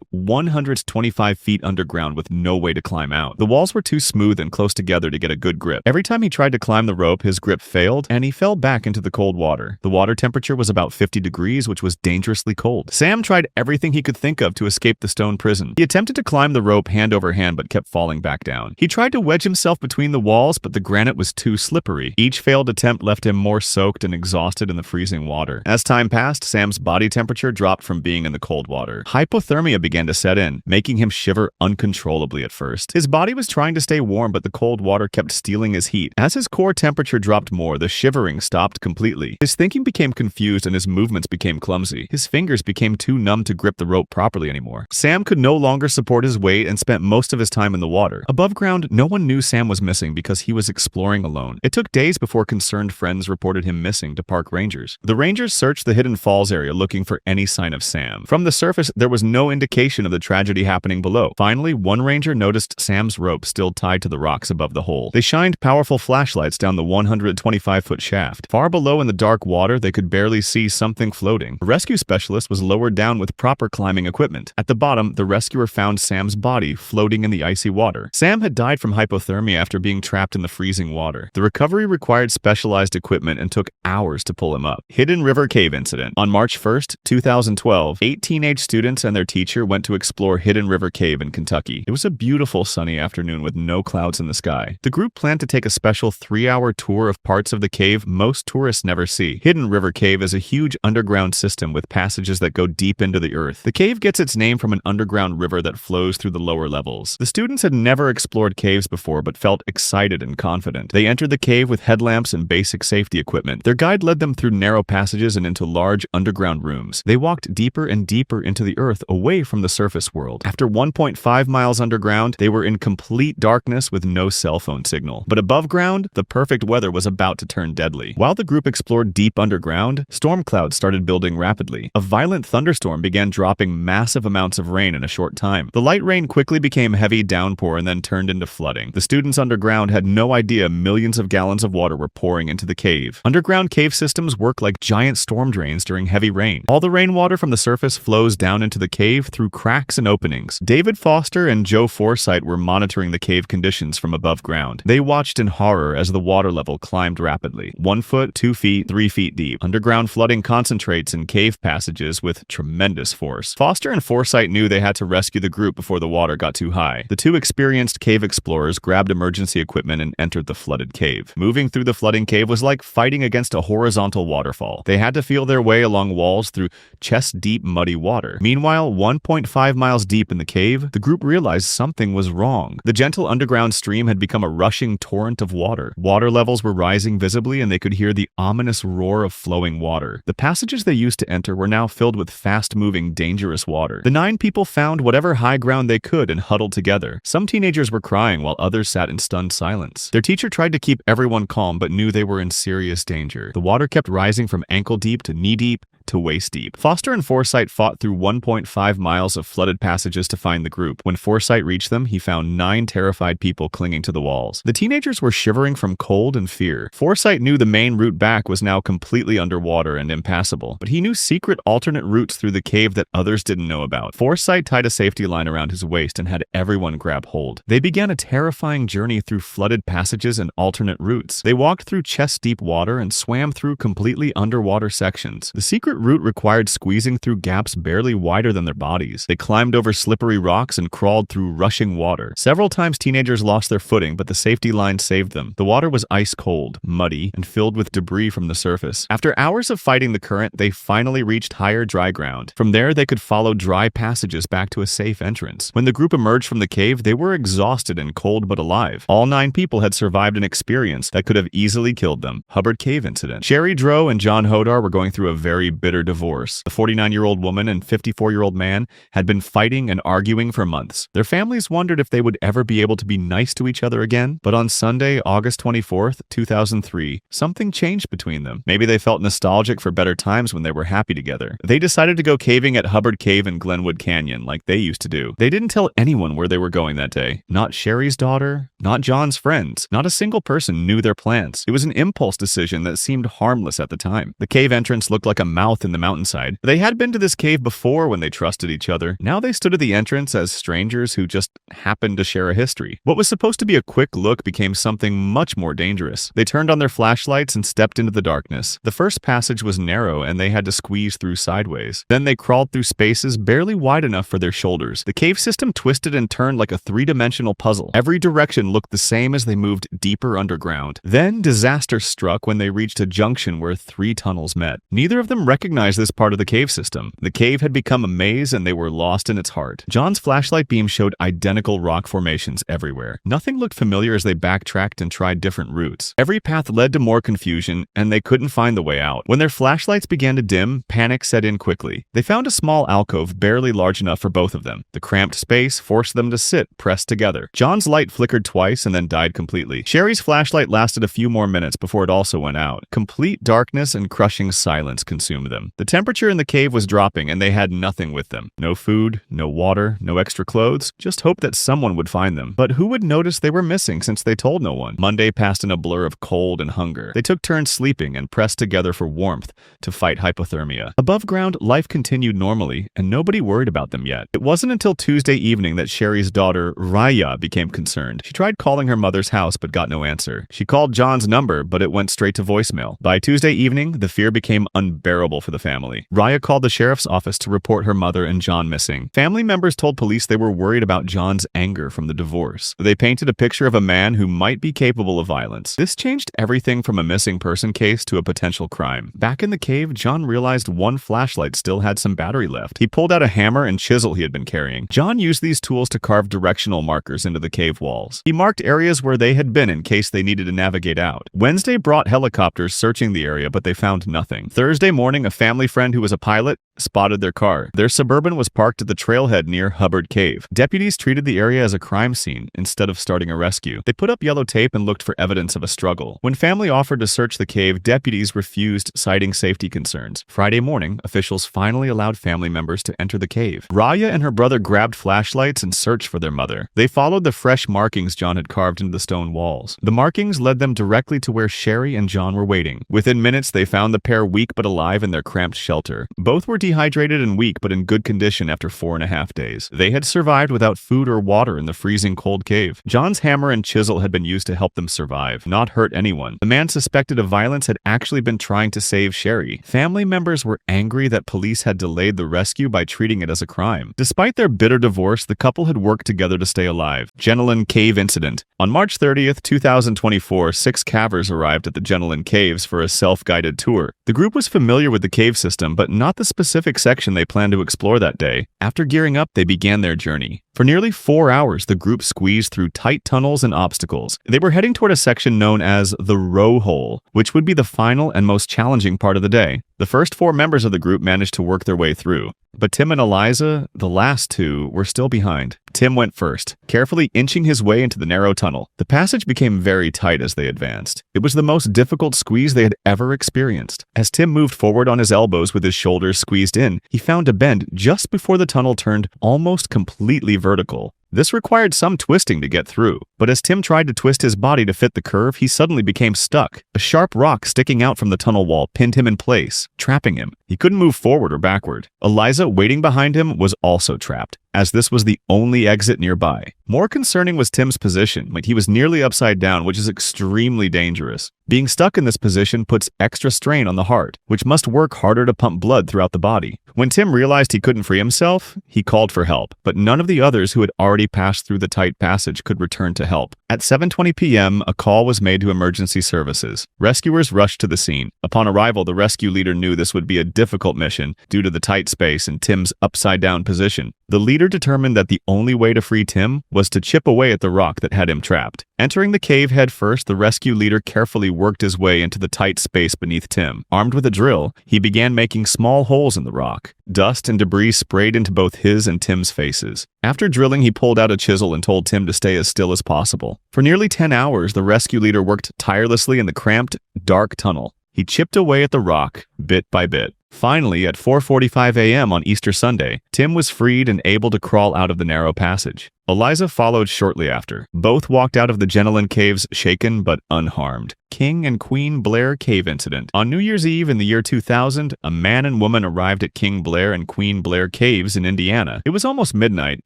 125 feet underground with no way to climb out. The walls were too smooth and close together to get a good grip. Every time he tried to climb the rope, his grip failed, and he fell back into the cold water. The water temperature was about 50 degrees, which was dangerously cold. Sam tried everything he could think of to escape the stone prison. He attempted to climb the rope hand over hand, but kept falling back down. He tried to wedge himself between the walls, but the granite was too slippery. Each failed attempt left him more soaked and exhausted in the freezing water. As time passed, Sam's body temperature dropped from being in the cold water. Hypothermia began to set in, making him shiver uncontrollably at first. His body was trying to stay warm, but the cold water kept stealing his heat. As his core temperature dropped more, the shivering stopped completely. His thinking became confused and his movements became clumsy. His fingers became too numb to grip the rope properly anymore. Sam could no longer support his weight and spent most of his time in the water. Above ground, no one knew Sam was missing because he was exploring alone. It took days before concerned friends reported him missing to park rangers. The rangers searched the Hidden Falls area looking for any sign of Sam. From the surface, there was no indication of the tragedy happening below. Finally, one ranger noticed Sam's rope still tied to the rocks above the hole. They shined powerful flashlights down the 125-foot shaft. Far below in the dark water, they could barely see something floating. The rescue specialist was lowered down with proper climbing equipment. At the bottom, the rescuer found Sam's body floating in the icy water. Sam had died from hypothermia after being trapped in the freezing water. The recovery required specialized equipment and took hours to pull him up. Hidden River Cave Incident. On March 1st, 2012, 8 teenage students and their teacher went to explore Hidden River Cave in Kentucky. It was a beautiful sunny afternoon with no clouds in the sky. The group planned to take a special 3-hour tour of parts of the cave most tourists never see. Hidden River Cave is a huge underground system with passages that go deep into the earth. The cave gets its name from an underground river that flows through the lower levels. The students had never explored caves before but felt excited and confident. They entered the cave with headlamps lamps and basic safety equipment. Their guide led them through narrow passages and into large underground rooms. They walked deeper and deeper into the earth, away from the surface world. After 1.5 miles underground, they were in complete darkness with no cell phone signal. But above ground, the perfect weather was about to turn deadly. While the group explored deep underground, storm clouds started building rapidly. A violent thunderstorm began dropping massive amounts of rain in a short time. The light rain quickly became heavy downpour and then turned into flooding. The students underground had no idea millions of gallons of water were pouring into the cave. Underground cave systems work like giant storm drains during heavy rain. All the rainwater from the surface flows down into the cave through cracks and openings. David Foster and Joe Forsythe were monitoring the cave conditions from above ground. They watched in horror as the water level climbed rapidly. 1 foot, 2 feet, 3 feet deep. Underground flooding concentrates in cave passages with tremendous force. Foster and Forsythe knew they had to rescue the group before the water got too high. The two experienced cave explorers grabbed emergency equipment and entered the flooded cave. Moving through the flooding cave was like fighting against a horizontal waterfall. They had to feel their way along walls through chest-deep muddy water. Meanwhile, 1.5 miles deep in the cave, the group realized something was wrong. The gentle underground stream had become a rushing torrent of water. Water levels were rising visibly, and they could hear the ominous roar of flowing water. The passages they used to enter were now filled with fast-moving, dangerous water. The 9 people found whatever high ground they could and huddled together. Some teenagers were crying while others sat in stunned silence. Their teacher tried to keep everyone calm but knew they were in serious danger. The water kept rising from ankle-deep to knee-deep to waist-deep. Foster and Forsythe fought through 1.5 miles of flooded passages to find the group. When Forsythe reached them, he found 9 terrified people clinging to the walls. The teenagers were shivering from cold and fear. Forsythe knew the main route back was now completely underwater and impassable, but he knew secret alternate routes through the cave that others didn't know about. Forsythe tied a safety line around his waist and had everyone grab hold. They began a terrifying journey through flooded passages and alternate routes. They walked through chest-deep water and swam through completely underwater sections. The secret route required squeezing through gaps barely wider than their bodies. They climbed over slippery rocks and crawled through rushing water. Several times teenagers lost their footing, but the safety line saved them. The water was ice cold, muddy, and filled with debris from the surface. After hours of fighting the current, they finally reached higher dry ground. From there, they could follow dry passages back to a safe entrance. When the group emerged from the cave, they were exhausted and cold but alive. All 9 people had survived an experience that could have easily killed them. Hubbard Cave incident. Sherry Drow and John Hodar were going through a very bitter divorce. The 49-year-old woman and 54-year-old man had been fighting and arguing for months. Their families wondered if they would ever be able to be nice to each other again. But on Sunday, August 24th, 2003, something changed between them. Maybe they felt nostalgic for better times when they were happy together. They decided to go caving at Hubbard Cave in Glenwood Canyon like they used to do. They didn't tell anyone where they were going that day. Not Sherry's daughter, not John's friends. Not a single person knew their plans. It was an impulse decision that seemed harmless at the time. The cave entrance looked like a mouth in the mountainside. They had been to this cave before when they trusted each other. Now they stood at the entrance as strangers who just happened to share a history. What was supposed to be a quick look became something much more dangerous. They turned on their flashlights and stepped into the darkness. The first passage was narrow and they had to squeeze through sideways. Then they crawled through spaces barely wide enough for their shoulders. The cave system twisted and turned like a 3-dimensional puzzle. Every direction looked the same as they moved deeper underground. Then disaster struck when they reached a junction where 3 tunnels met. Neither of them recognized this part of the cave system. The cave had become a maze and they were lost in its heart. John's flashlight beam showed identical rock formations everywhere. Nothing looked familiar as they backtracked and tried different routes. Every path led to more confusion and they couldn't find the way out. When their flashlights began to dim, panic set in quickly. They found a small alcove barely large enough for both of them. The cramped space forced them to sit pressed together. John's light flickered twice and then died completely. Sherry's flashlight lasted a few more minutes before it also went out. Complete darkness and crushing silence consumed them. The temperature in the cave was dropping and they had nothing with them. No food, no water, no extra clothes, just hope that someone would find them. But who would notice they were missing since they told no one? Monday passed in a blur of cold and hunger. They took turns sleeping and pressed together for warmth to fight hypothermia. Above ground, life continued normally and nobody worried about them yet. It wasn't until Tuesday evening that Sherry's daughter, Raya, became concerned. She tried calling her mother's house but got no answer. She called John's number, but it went straight to voicemail. By Tuesday evening, the fear became unbearable for the family. Raya called the sheriff's office to report her mother and John missing. Family members told police they were worried about John's anger from the divorce. They painted a picture of a man who might be capable of violence. This changed everything from a missing person case to a potential crime. Back in the cave, John realized one flashlight still had some battery left. He pulled out a hammer and chisel he had been carrying. John used these tools to carve directional markers into the cave walls. He marked areas where they had been in case they needed to navigate out. Wednesday brought helicopters searching the area, but they found nothing. Thursday morning, a family friend who was a pilot spotted their car. Their Suburban was parked at the trailhead near Hubbard Cave. Deputies treated the area as a crime scene instead of starting a rescue. They put up yellow tape and looked for evidence of a struggle. When family offered to search the cave, deputies refused, citing safety concerns. Friday morning, officials finally allowed family members to enter the cave. Raya and her brother grabbed flashlights and searched for their mother. They followed the fresh markings John had carved into the stone walls. The markings led them directly to where Sherry and John were waiting. Within minutes, they found the pair weak but alive in their cramped shelter. Both were dehydrated and weak but in good condition after 4.5 days. They had survived without food or water in the freezing cold cave. John's hammer and chisel had been used to help them survive, not hurt anyone. The man suspected of violence had actually been trying to save Sherry. Family members were angry that police had delayed the rescue by treating it as a crime. Despite their bitter divorce, the couple had worked together to stay alive. Gentaline Cave Incident. On March 30th, 2024, 6 cavers arrived at the Gentaline Caves for a self-guided tour. The group was familiar with the cave system, but not the specific section they planned to explore that day. After gearing up, they began their journey. For nearly 4 hours, the group squeezed through tight tunnels and obstacles. They were heading toward a section known as the Row Hole, which would be the final and most challenging part of the day. The first 4 members of the group managed to work their way through, but Tim and Eliza, the last 2, were still behind. Tim went first, carefully inching his way into the narrow tunnel. The passage became very tight as they advanced. It was the most difficult squeeze they had ever experienced. As Tim moved forward on his elbows with his shoulders squeezed in, he found a bend just before the tunnel turned almost completely vertical. This required some twisting to get through, but as Tim tried to twist his body to fit the curve, he suddenly became stuck. A sharp rock sticking out from the tunnel wall pinned him in place, trapping him. He couldn't move forward or backward. Eliza, waiting behind him, was also trapped, as this was the only exit nearby. More concerning was Tim's position, like he was nearly upside down, which is extremely dangerous. Being stuck in this position puts extra strain on the heart, which must work harder to pump blood throughout the body. When Tim realized he couldn't free himself, he called for help, but none of the others who had already passed through the tight passage could return to help. At 7:20 p.m., a call was made to emergency services. Rescuers rushed to the scene. Upon arrival, the rescue leader knew this would be a difficult mission due to the tight space and Tim's upside-down position. The leader determined that the only way to free Tim was to chip away at the rock that had him trapped. Entering the cave head first, the rescue leader carefully worked his way into the tight space beneath Tim. Armed with a drill, he began making small holes in the rock. Dust and debris sprayed into both his and Tim's faces. After drilling, he pulled out a chisel and told Tim to stay as still as possible. For nearly 10 hours, the rescue leader worked tirelessly in the cramped, dark tunnel. He chipped away at the rock, bit by bit. Finally, at 4:45 a.m. on Easter Sunday, Tim was freed and able to crawl out of the narrow passage. Eliza followed shortly after. Both walked out of the Gentaline Caves shaken but unharmed. King and Queen Blair Cave Incident. On New Year's Eve in the year 2000, a man and woman arrived at King Blair and Queen Blair Caves in Indiana. It was almost midnight,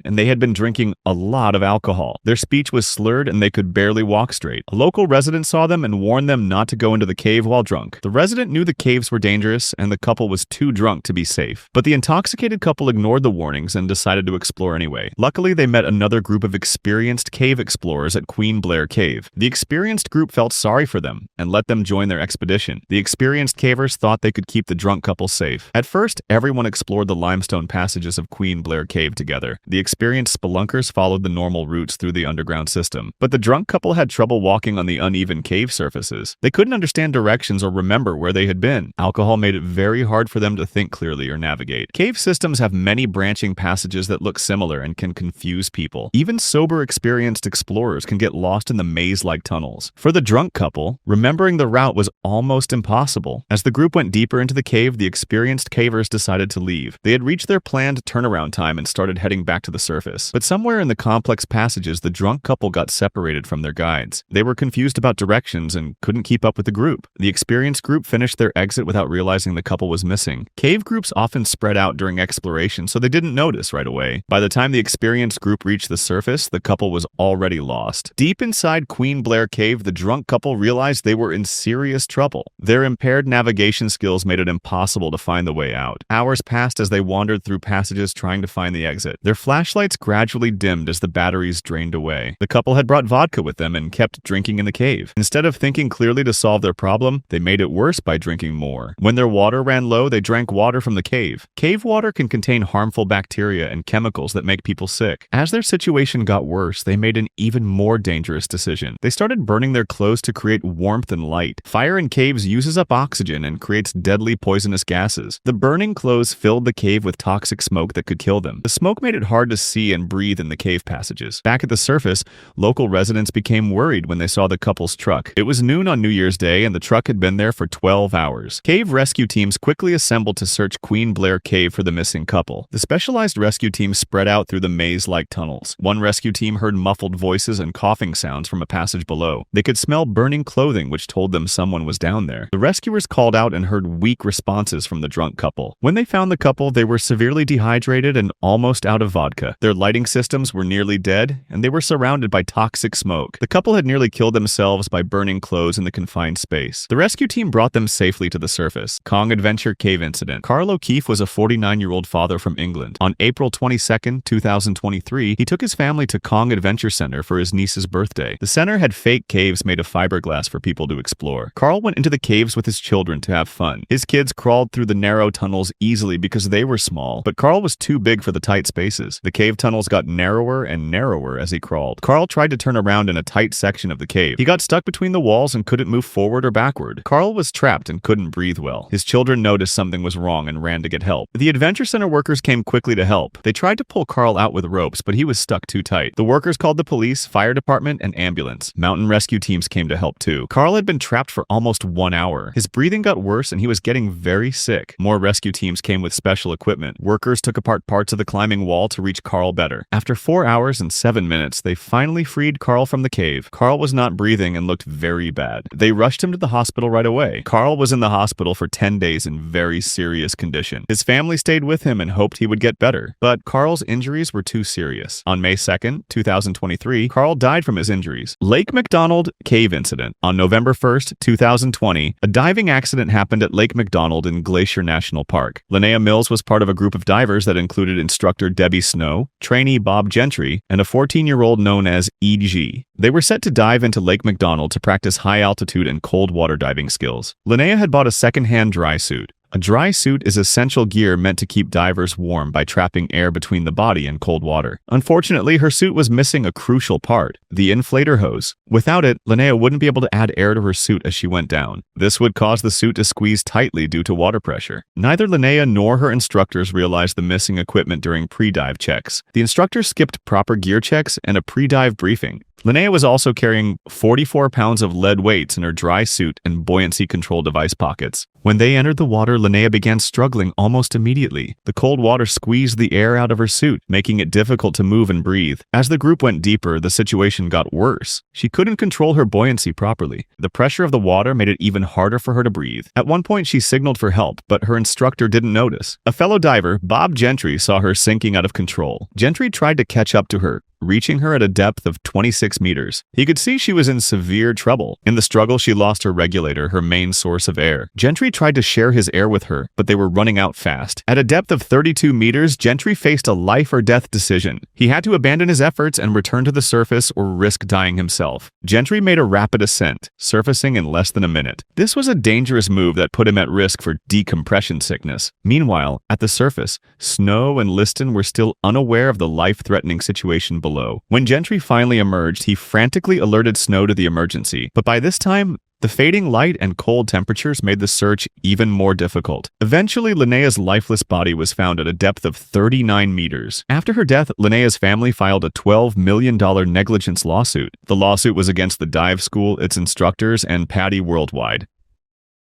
and they had been drinking a lot of alcohol. Their speech was slurred and they could barely walk straight. A local resident saw them and warned them not to go into the cave while drunk. The resident knew the caves were dangerous and the couple was too drunk to be safe. But the intoxicated couple ignored the warnings and decided to explore anyway. Luckily, they met another group of experienced cave explorers at Queen Blair Cave. The experienced group felt sorry for them and let them join their expedition. The experienced cavers thought they could keep the drunk couple safe. At first, everyone explored the limestone passages of Queen Blair Cave together. The experienced spelunkers followed the normal routes through the underground system, but the drunk couple had trouble walking on the uneven cave surfaces. They couldn't understand directions or remember where they had been. Alcohol made it very hard for them to think clearly or navigate. Cave systems have many branching passages that look similar and can confuse people. Even sober, experienced explorers can get lost in the maze-like tunnels. For the drunk couple, remembering the route was almost impossible. As the group went deeper into the cave, the experienced cavers decided to leave. They had reached their planned turnaround time and started heading back to the surface. But somewhere in the complex passages, the drunk couple got separated from their guides. They were confused about directions and couldn't keep up with the group. The experienced group finished their exit without realizing the couple was was missing. Cave groups often spread out during exploration, so they didn't notice right away. By the time the experienced group reached the surface, the couple was already lost. Deep inside Queen Blair Cave, the drunk couple realized they were in serious trouble. Their impaired navigation skills made it impossible to find the way out. Hours passed as they wandered through passages trying to find the exit. Their flashlights gradually dimmed as the batteries drained away. The couple had brought vodka with them and kept drinking in the cave. Instead of thinking clearly to solve their problem, they made it worse by drinking more. When their water ran low, they drank water from the cave. Cave water can contain harmful bacteria and chemicals that make people sick. As their situation got worse, they made an even more dangerous decision. They started burning their clothes to create warmth and light. Fire in caves uses up oxygen and creates deadly poisonous gases. The burning clothes filled the cave with toxic smoke that could kill them. The smoke made it hard to see and breathe in the cave passages. Back at the surface, local residents became worried when they saw the couple's truck. It was noon on New Year's Day and the truck had been there for 12 hours. Cave rescue teams quickly assembled to search Queen Blair Cave for the missing couple. The specialized rescue team spread out through the maze-like tunnels. One rescue team heard muffled voices and coughing sounds from a passage below. They could smell burning clothing, which told them someone was down there. The rescuers called out and heard weak responses from the drunk couple. When they found the couple, they were severely dehydrated and almost out of vodka. Their lighting systems were nearly dead, and they were surrounded by toxic smoke. The couple had nearly killed themselves by burning clothes in the confined space. The rescue team brought them safely to the surface. Kong Adventure Cave Incident. Carl O'Keefe was a 49-year-old father from England. On April 22, 2023, he took his family to Kong Adventure Center for his niece's birthday. The center had fake caves made of fiberglass for people to explore. Carl went into the caves with his children to have fun. His kids crawled through the narrow tunnels easily because they were small, but Carl was too big for the tight spaces. The cave tunnels got narrower and narrower as he crawled. Carl tried to turn around in a tight section of the cave. He got stuck between the walls and couldn't move forward or backward. Carl was trapped and couldn't breathe well. His children noticed something was wrong and ran to get help. The Adventure Center workers came quickly to help. They tried to pull Carl out with ropes, but he was stuck too tight. The workers called the police, fire department, and ambulance. Mountain rescue teams came to help too. Carl had been trapped for almost 1 hour. His breathing got worse and he was getting very sick. More rescue teams came with special equipment. Workers took apart parts of the climbing wall to reach Carl better. After 4 hours and 7 minutes, they finally freed Carl from the cave. Carl was not breathing and looked very bad. They rushed him to the hospital right away. Carl was in the hospital for 10 days in very serious condition. His family stayed with him and hoped he would get better, but Carl's injuries were too serious. On May 2nd, 2023, Carl died from his injuries. Lake McDonald Cave Incident. On November 1st, 2020, a diving accident happened at Lake McDonald in Glacier National Park. Linnea Mills was part of a group of divers that included instructor Debbie Snow, trainee Bob Gentry, and a 14-year-old known as E.G. They were set to dive into Lake McDonald to practice high-altitude and cold water diving skills. Linnea had bought a second-hand dry suit. A dry suit is essential gear meant to keep divers warm by trapping air between the body and cold water. Unfortunately, her suit was missing a crucial part, the inflator hose. Without it, Linnea wouldn't be able to add air to her suit as she went down. This would cause the suit to squeeze tightly due to water pressure. Neither Linnea nor her instructors realized the missing equipment during pre-dive checks. The instructors skipped proper gear checks and a pre-dive briefing. Linnea was also carrying 44 pounds of lead weights in her dry suit and buoyancy control device pockets. When they entered the water, Linnea began struggling almost immediately. The cold water squeezed the air out of her suit, making it difficult to move and breathe. As the group went deeper, the situation got worse. She couldn't control her buoyancy properly. The pressure of the water made it even harder for her to breathe. At one point, she signaled for help, but her instructor didn't notice. A fellow diver, Bob Gentry, saw her sinking out of control. Gentry tried to catch up to her, reaching her at a depth of 26 meters. He could see she was in severe trouble. In the struggle, she lost her regulator, her main source of air. Gentry tried to share his air with her, but they were running out fast. At a depth of 32 meters, Gentry faced a life or death decision. He had to abandon his efforts and return to the surface or risk dying himself. Gentry made a rapid ascent, surfacing in less than a minute. This was a dangerous move that put him at risk for decompression sickness. Meanwhile, at the surface, Snow and Liston were still unaware of the life-threatening situation below. When Gentry finally emerged, he frantically alerted Snow to the emergency, but by this time, the fading light and cold temperatures made the search even more difficult. Eventually, Linnea's lifeless body was found at a depth of 39 meters. After her death, Linnea's family filed a $12 million negligence lawsuit. The lawsuit was against the dive school, its instructors, and PADI Worldwide.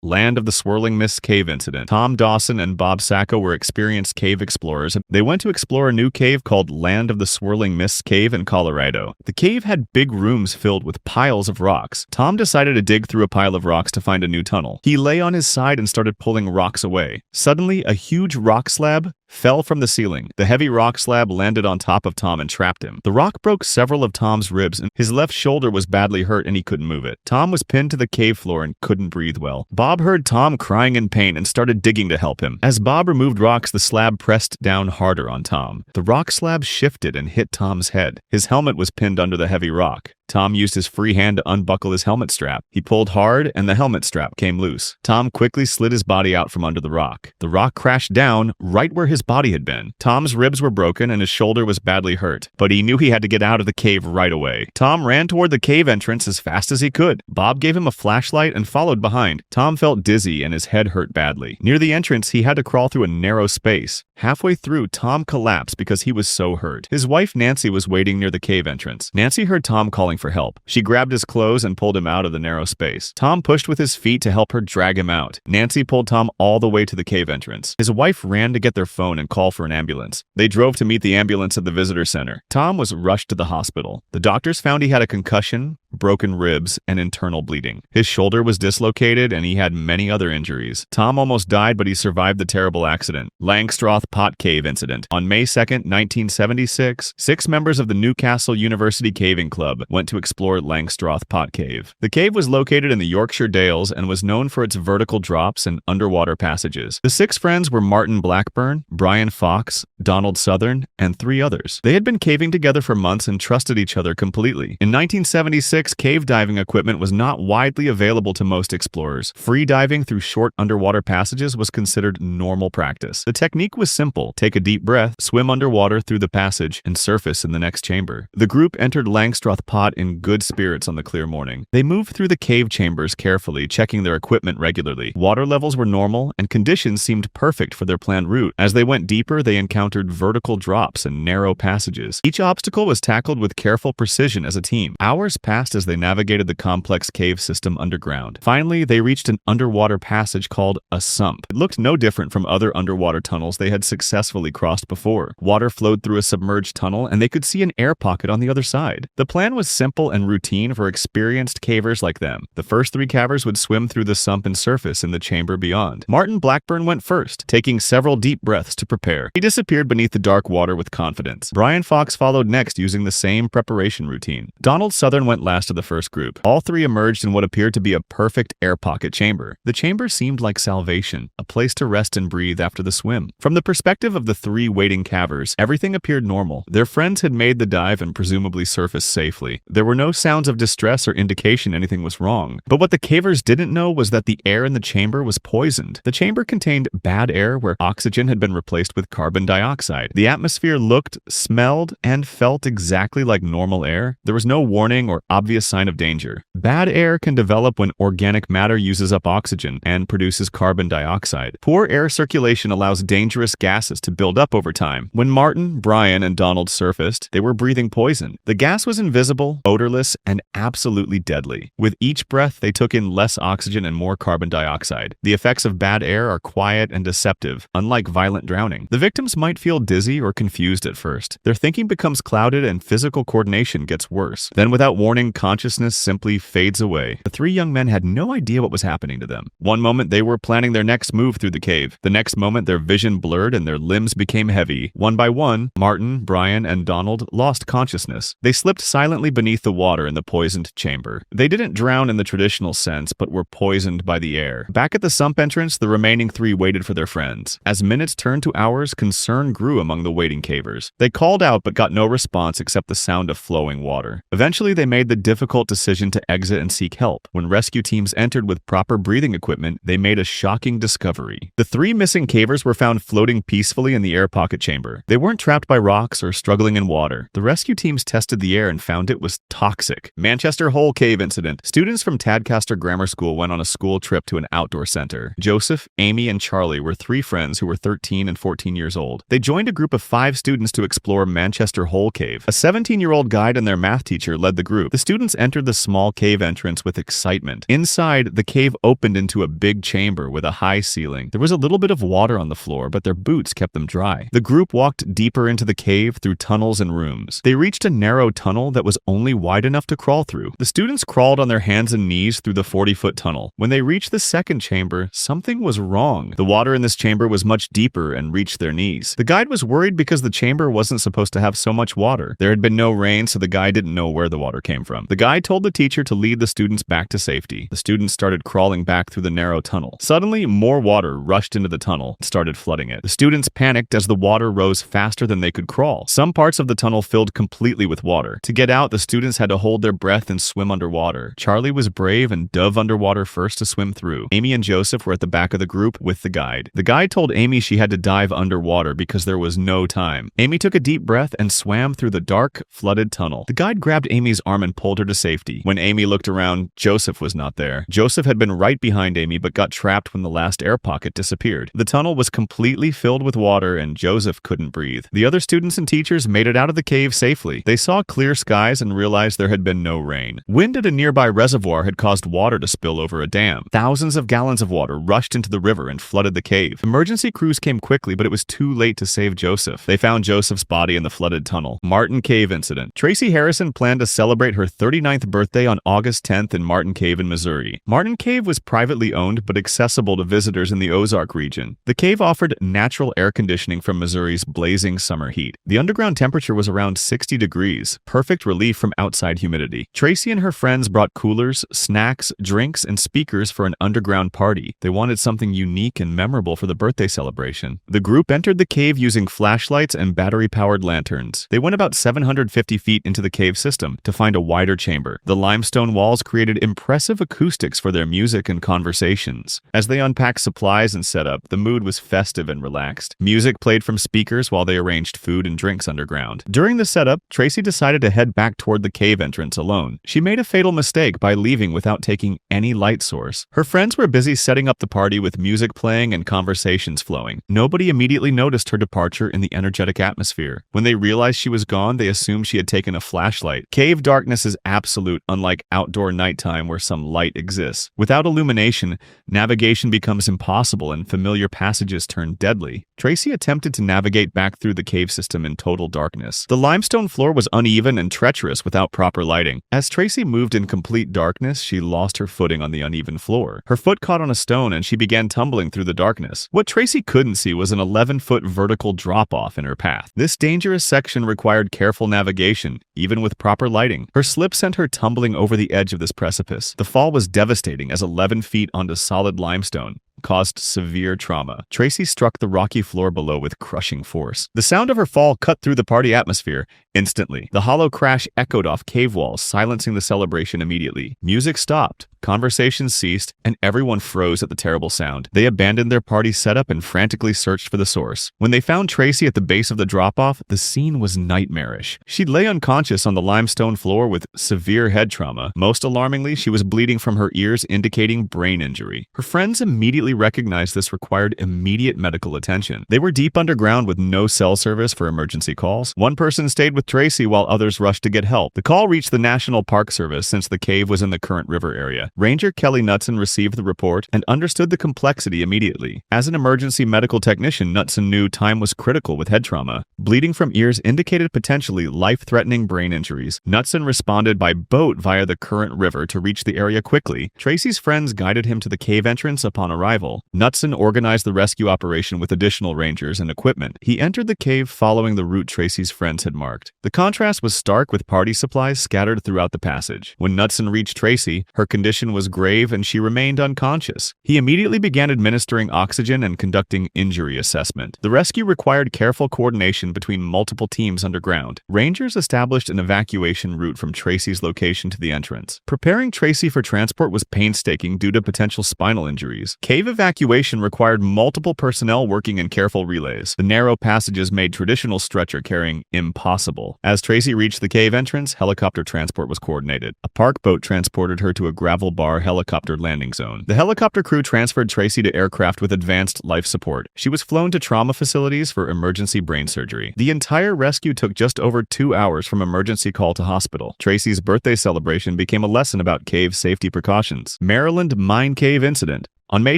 Land of the Swirling Mist Cave incident. Tom Dawson and Bob Sacco were experienced cave explorers. They went to explore a new cave called Land of the Swirling Mist Cave in Colorado. The cave had big rooms filled with piles of rocks. Tom decided to dig through a pile of rocks to find a new tunnel. He lay on his side and started pulling rocks away. Suddenly, a huge rock slab fell from the ceiling. The heavy rock slab landed on top of Tom and trapped him. The rock broke several of Tom's ribs, and his left shoulder was badly hurt and he couldn't move it. Tom was pinned to the cave floor and couldn't breathe well. Bob heard Tom crying in pain and started digging to help him. As Bob removed rocks, the slab pressed down harder on Tom. The rock slab shifted and hit Tom's head. His helmet was pinned under the heavy rock. Tom used his free hand to unbuckle his helmet strap. He pulled hard, and the helmet strap came loose. Tom quickly slid his body out from under the rock. The rock crashed down right where his body had been. Tom's ribs were broken, and his shoulder was badly hurt, but he knew he had to get out of the cave right away. Tom ran toward the cave entrance as fast as he could. Bob gave him a flashlight and followed behind. Tom felt dizzy, and his head hurt badly. Near the entrance, he had to crawl through a narrow space. Halfway through, Tom collapsed because he was so hurt. His wife, Nancy, was waiting near the cave entrance. Nancy heard Tom calling for help. She grabbed his clothes and pulled him out of the narrow space. Tom pushed with his feet to help her drag him out. Nancy pulled Tom all the way to the cave entrance. His wife ran to get their phone and call for an ambulance. They drove to meet the ambulance at the visitor center. Tom was rushed to the hospital. The doctors found he had a concussion, broken ribs, and internal bleeding. His shoulder was dislocated and he had many other injuries. Tom almost died, but he survived the terrible accident. Langstroth Pot Cave incident. On May 2nd, 1976, 6 members of the Newcastle University Caving Club went to explore Langstroth Pot Cave. The cave was located in the Yorkshire Dales and was known for its vertical drops and underwater passages. The 6 friends were Martin Blackburn, Brian Fox, Donald Southern, and 3 others. They had been caving together for months and trusted each other completely. In 1976, cave diving equipment was not widely available to most explorers. Free diving through short underwater passages was considered normal practice. The technique was simple. Take a deep breath, swim underwater through the passage, and surface in the next chamber. The group entered Langstroth Pot in good spirits on the clear morning. They moved through the cave chambers carefully, checking their equipment regularly. Water levels were normal, and conditions seemed perfect for their planned route. As they went deeper, they encountered vertical drops and narrow passages. Each obstacle was tackled with careful precision as a team. Hours passed as they navigated the complex cave system underground. Finally, they reached an underwater passage called a sump. It looked no different from other underwater tunnels they had successfully crossed before. Water flowed through a submerged tunnel, and they could see an air pocket on the other side. The plan was simple and routine for experienced cavers like them. The first 3 cavers would swim through the sump and surface in the chamber beyond. Martin Blackburn went first, taking several deep breaths to prepare. He disappeared beneath the dark water with confidence. Brian Fox followed next using the same preparation routine. Donald Southern went last of the first group. All 3 emerged in what appeared to be a perfect air pocket chamber. The chamber seemed like salvation, a place to rest and breathe after the swim. From the perspective of the 3 waiting cavers, everything appeared normal. Their friends had made the dive and presumably surfaced safely. There were no sounds of distress or indication anything was wrong. But what the cavers didn't know was that the air in the chamber was poisoned. The chamber contained bad air where oxygen had been replaced with carbon dioxide. The atmosphere looked, smelled, and felt exactly like normal air. There was no warning or obvious sign of danger. Bad air can develop when organic matter uses up oxygen and produces carbon dioxide. Poor air circulation allows dangerous gases to build up over time. When Martin, Brian, and Donald surfaced, they were breathing poison. The gas was invisible, odorless, and absolutely deadly. With each breath, they took in less oxygen and more carbon dioxide. The effects of bad air are quiet and deceptive, unlike violent drowning. The victims might feel dizzy or confused at first. Their thinking becomes clouded and physical coordination gets worse. Then, without warning, consciousness simply fades away. The 3 young men had no idea what was happening to them. One moment, they were planning their next move through the cave. The next moment, their vision blurred and their limbs became heavy. One by one, Martin, Brian, and Donald lost consciousness. They slipped silently beneath the water in the poisoned chamber. They didn't drown in the traditional sense, but were poisoned by the air. Back at the sump entrance, the remaining 3 waited for their friends. As minutes turned to hours, concern grew among the waiting cavers. They called out but got no response except the sound of flowing water. Eventually, they made the difficult decision to exit and seek help. When rescue teams entered with proper breathing equipment, they made a shocking discovery. The 3 missing cavers were found floating peacefully in the air pocket chamber. They weren't trapped by rocks or struggling in water. The rescue teams tested the air and found it was toxic. Manchester Hole Cave incident. Students from Tadcaster Grammar School went on a school trip to an outdoor center. Joseph, Amy, and Charlie were three friends who were 13 and 14 years old. They joined a group of 5 students to explore Manchester Hole Cave. A 17-year-old guide and their math teacher led the group. The students entered the small cave entrance with excitement. Inside, the cave opened into a big chamber with a high ceiling. There was a little bit of water on the floor, but their boots kept them dry. The group walked deeper into the cave through tunnels and rooms. They reached a narrow tunnel that was only wide enough to crawl through. The students crawled on their hands and knees through the 40-foot tunnel. When they reached the second chamber, something was wrong. The water in this chamber was much deeper and reached their knees. The guide was worried because the chamber wasn't supposed to have so much water. There had been no rain, so the guide didn't know where the water came from. The guide told the teacher to lead the students back to safety. The students started crawling back through the narrow tunnel. Suddenly, more water rushed into the tunnel and started flooding it. The students panicked as the water rose faster than they could crawl. Some parts of the tunnel filled completely with water. To get out, the students had to hold their breath and swim underwater. Charlie was brave and dove underwater first to swim through. Amy and Joseph were at the back of the group with the guide. The guide told Amy she had to dive underwater because there was no time. Amy took a deep breath and swam through the dark, flooded tunnel. The guide grabbed Amy's arm and pulled her to safety. When Amy looked around, Joseph was not there. Joseph had been right behind Amy but got trapped when the last air pocket disappeared. The tunnel was completely filled with water and Joseph couldn't breathe. The other students and teachers made it out of the cave safely. They saw clear skies and realized there had been no rain. Wind at a nearby reservoir had caused water to spill over a dam. Thousands of gallons of water rushed into the river and flooded the cave. Emergency crews came quickly, but it was too late to save Joseph. They found Joseph's body in the flooded tunnel. Martin Cave incident. Tracy Harrison planned to celebrate her 39th birthday on August 10th in Martin Cave in Missouri. Martin Cave was privately owned but accessible to visitors in the Ozark region. The cave offered natural air conditioning from Missouri's blazing summer heat. The underground temperature was around 60 degrees, perfect relief from outside humidity. Tracy and her friends brought coolers, snacks, drinks, and speakers for an underground party. They wanted something unique and memorable for the birthday celebration. The group entered the cave using flashlights and battery-powered lanterns. They went about 750 feet into the cave system to find a wider chamber. The limestone walls created impressive acoustics for their music and conversations. As they unpacked supplies and set up, the mood was festive and relaxed. Music played from speakers while they arranged food and drinks underground. During the setup, Tracy decided to head back toward the cave entrance alone. She made a fatal mistake by leaving without taking any light source. Her friends were busy setting up the party with music playing and conversations flowing. Nobody immediately noticed her departure in the energetic atmosphere. When they realized she was gone, they assumed she had taken a flashlight. Cave darkness is absolute, unlike outdoor nighttime where some light exists. Without illumination, navigation becomes impossible and familiar passages turn deadly. Tracy attempted to navigate back through the cave system in total darkness. The limestone floor was uneven and treacherous without proper lighting. As Tracy moved in complete darkness, she lost her footing on the uneven floor. Her foot caught on a stone and she began tumbling through the darkness. What Tracy couldn't see was an 11-foot vertical drop-off in her path. This dangerous section required careful navigation, even with proper lighting. Her slip sent her tumbling over the edge of this precipice. The fall was devastating as 11 feet onto solid limestone caused severe trauma. Tracy struck the rocky floor below with crushing force. The sound of her fall cut through the party atmosphere instantly. The hollow crash echoed off cave walls, silencing the celebration immediately. Music stopped, conversations ceased, and everyone froze at the terrible sound. They abandoned their party setup and frantically searched for the source. When they found Tracy at the base of the drop-off, the scene was nightmarish. She lay unconscious on the limestone floor with severe head trauma. Most alarmingly, she was bleeding from her ears, indicating brain injury. Her friends immediately recognized this required immediate medical attention. They were deep underground with no cell service for emergency calls. One person stayed with Tracy while others rushed to get help. The call reached the National Park Service since the cave was in the current river area. Ranger Kelly Knutson received the report and understood the complexity immediately. As an emergency medical technician, Knutson knew time was critical with head trauma. Bleeding from ears indicated potentially life-threatening brain injuries. Knutson responded by boat via the current river to reach the area quickly. Tracy's friends guided him to the cave entrance upon arrival. Knutson organized the rescue operation with additional rangers and equipment. He entered the cave following the route Tracy's friends had marked. The contrast was stark with party supplies scattered throughout the passage. When Knutson reached Tracy, her condition was grave and she remained unconscious. He immediately began administering oxygen and conducting injury assessment. The rescue required careful coordination between multiple teams underground. Rangers established an evacuation route from Tracy's location to the entrance. Preparing Tracy for transport was painstaking due to potential spinal injuries. Cave cave evacuation required multiple personnel working in careful relays. The narrow passages made traditional stretcher carrying impossible. As Tracy reached the cave entrance, helicopter transport was coordinated. A park boat transported her to a gravel bar helicopter landing zone. The helicopter crew transferred Tracy to aircraft with advanced life support. She was flown to trauma facilities for emergency brain surgery. The entire rescue took just over 2 hours from emergency call to hospital. Tracy's birthday celebration became a lesson about cave safety precautions. Maryland Mine Cave Incident. On May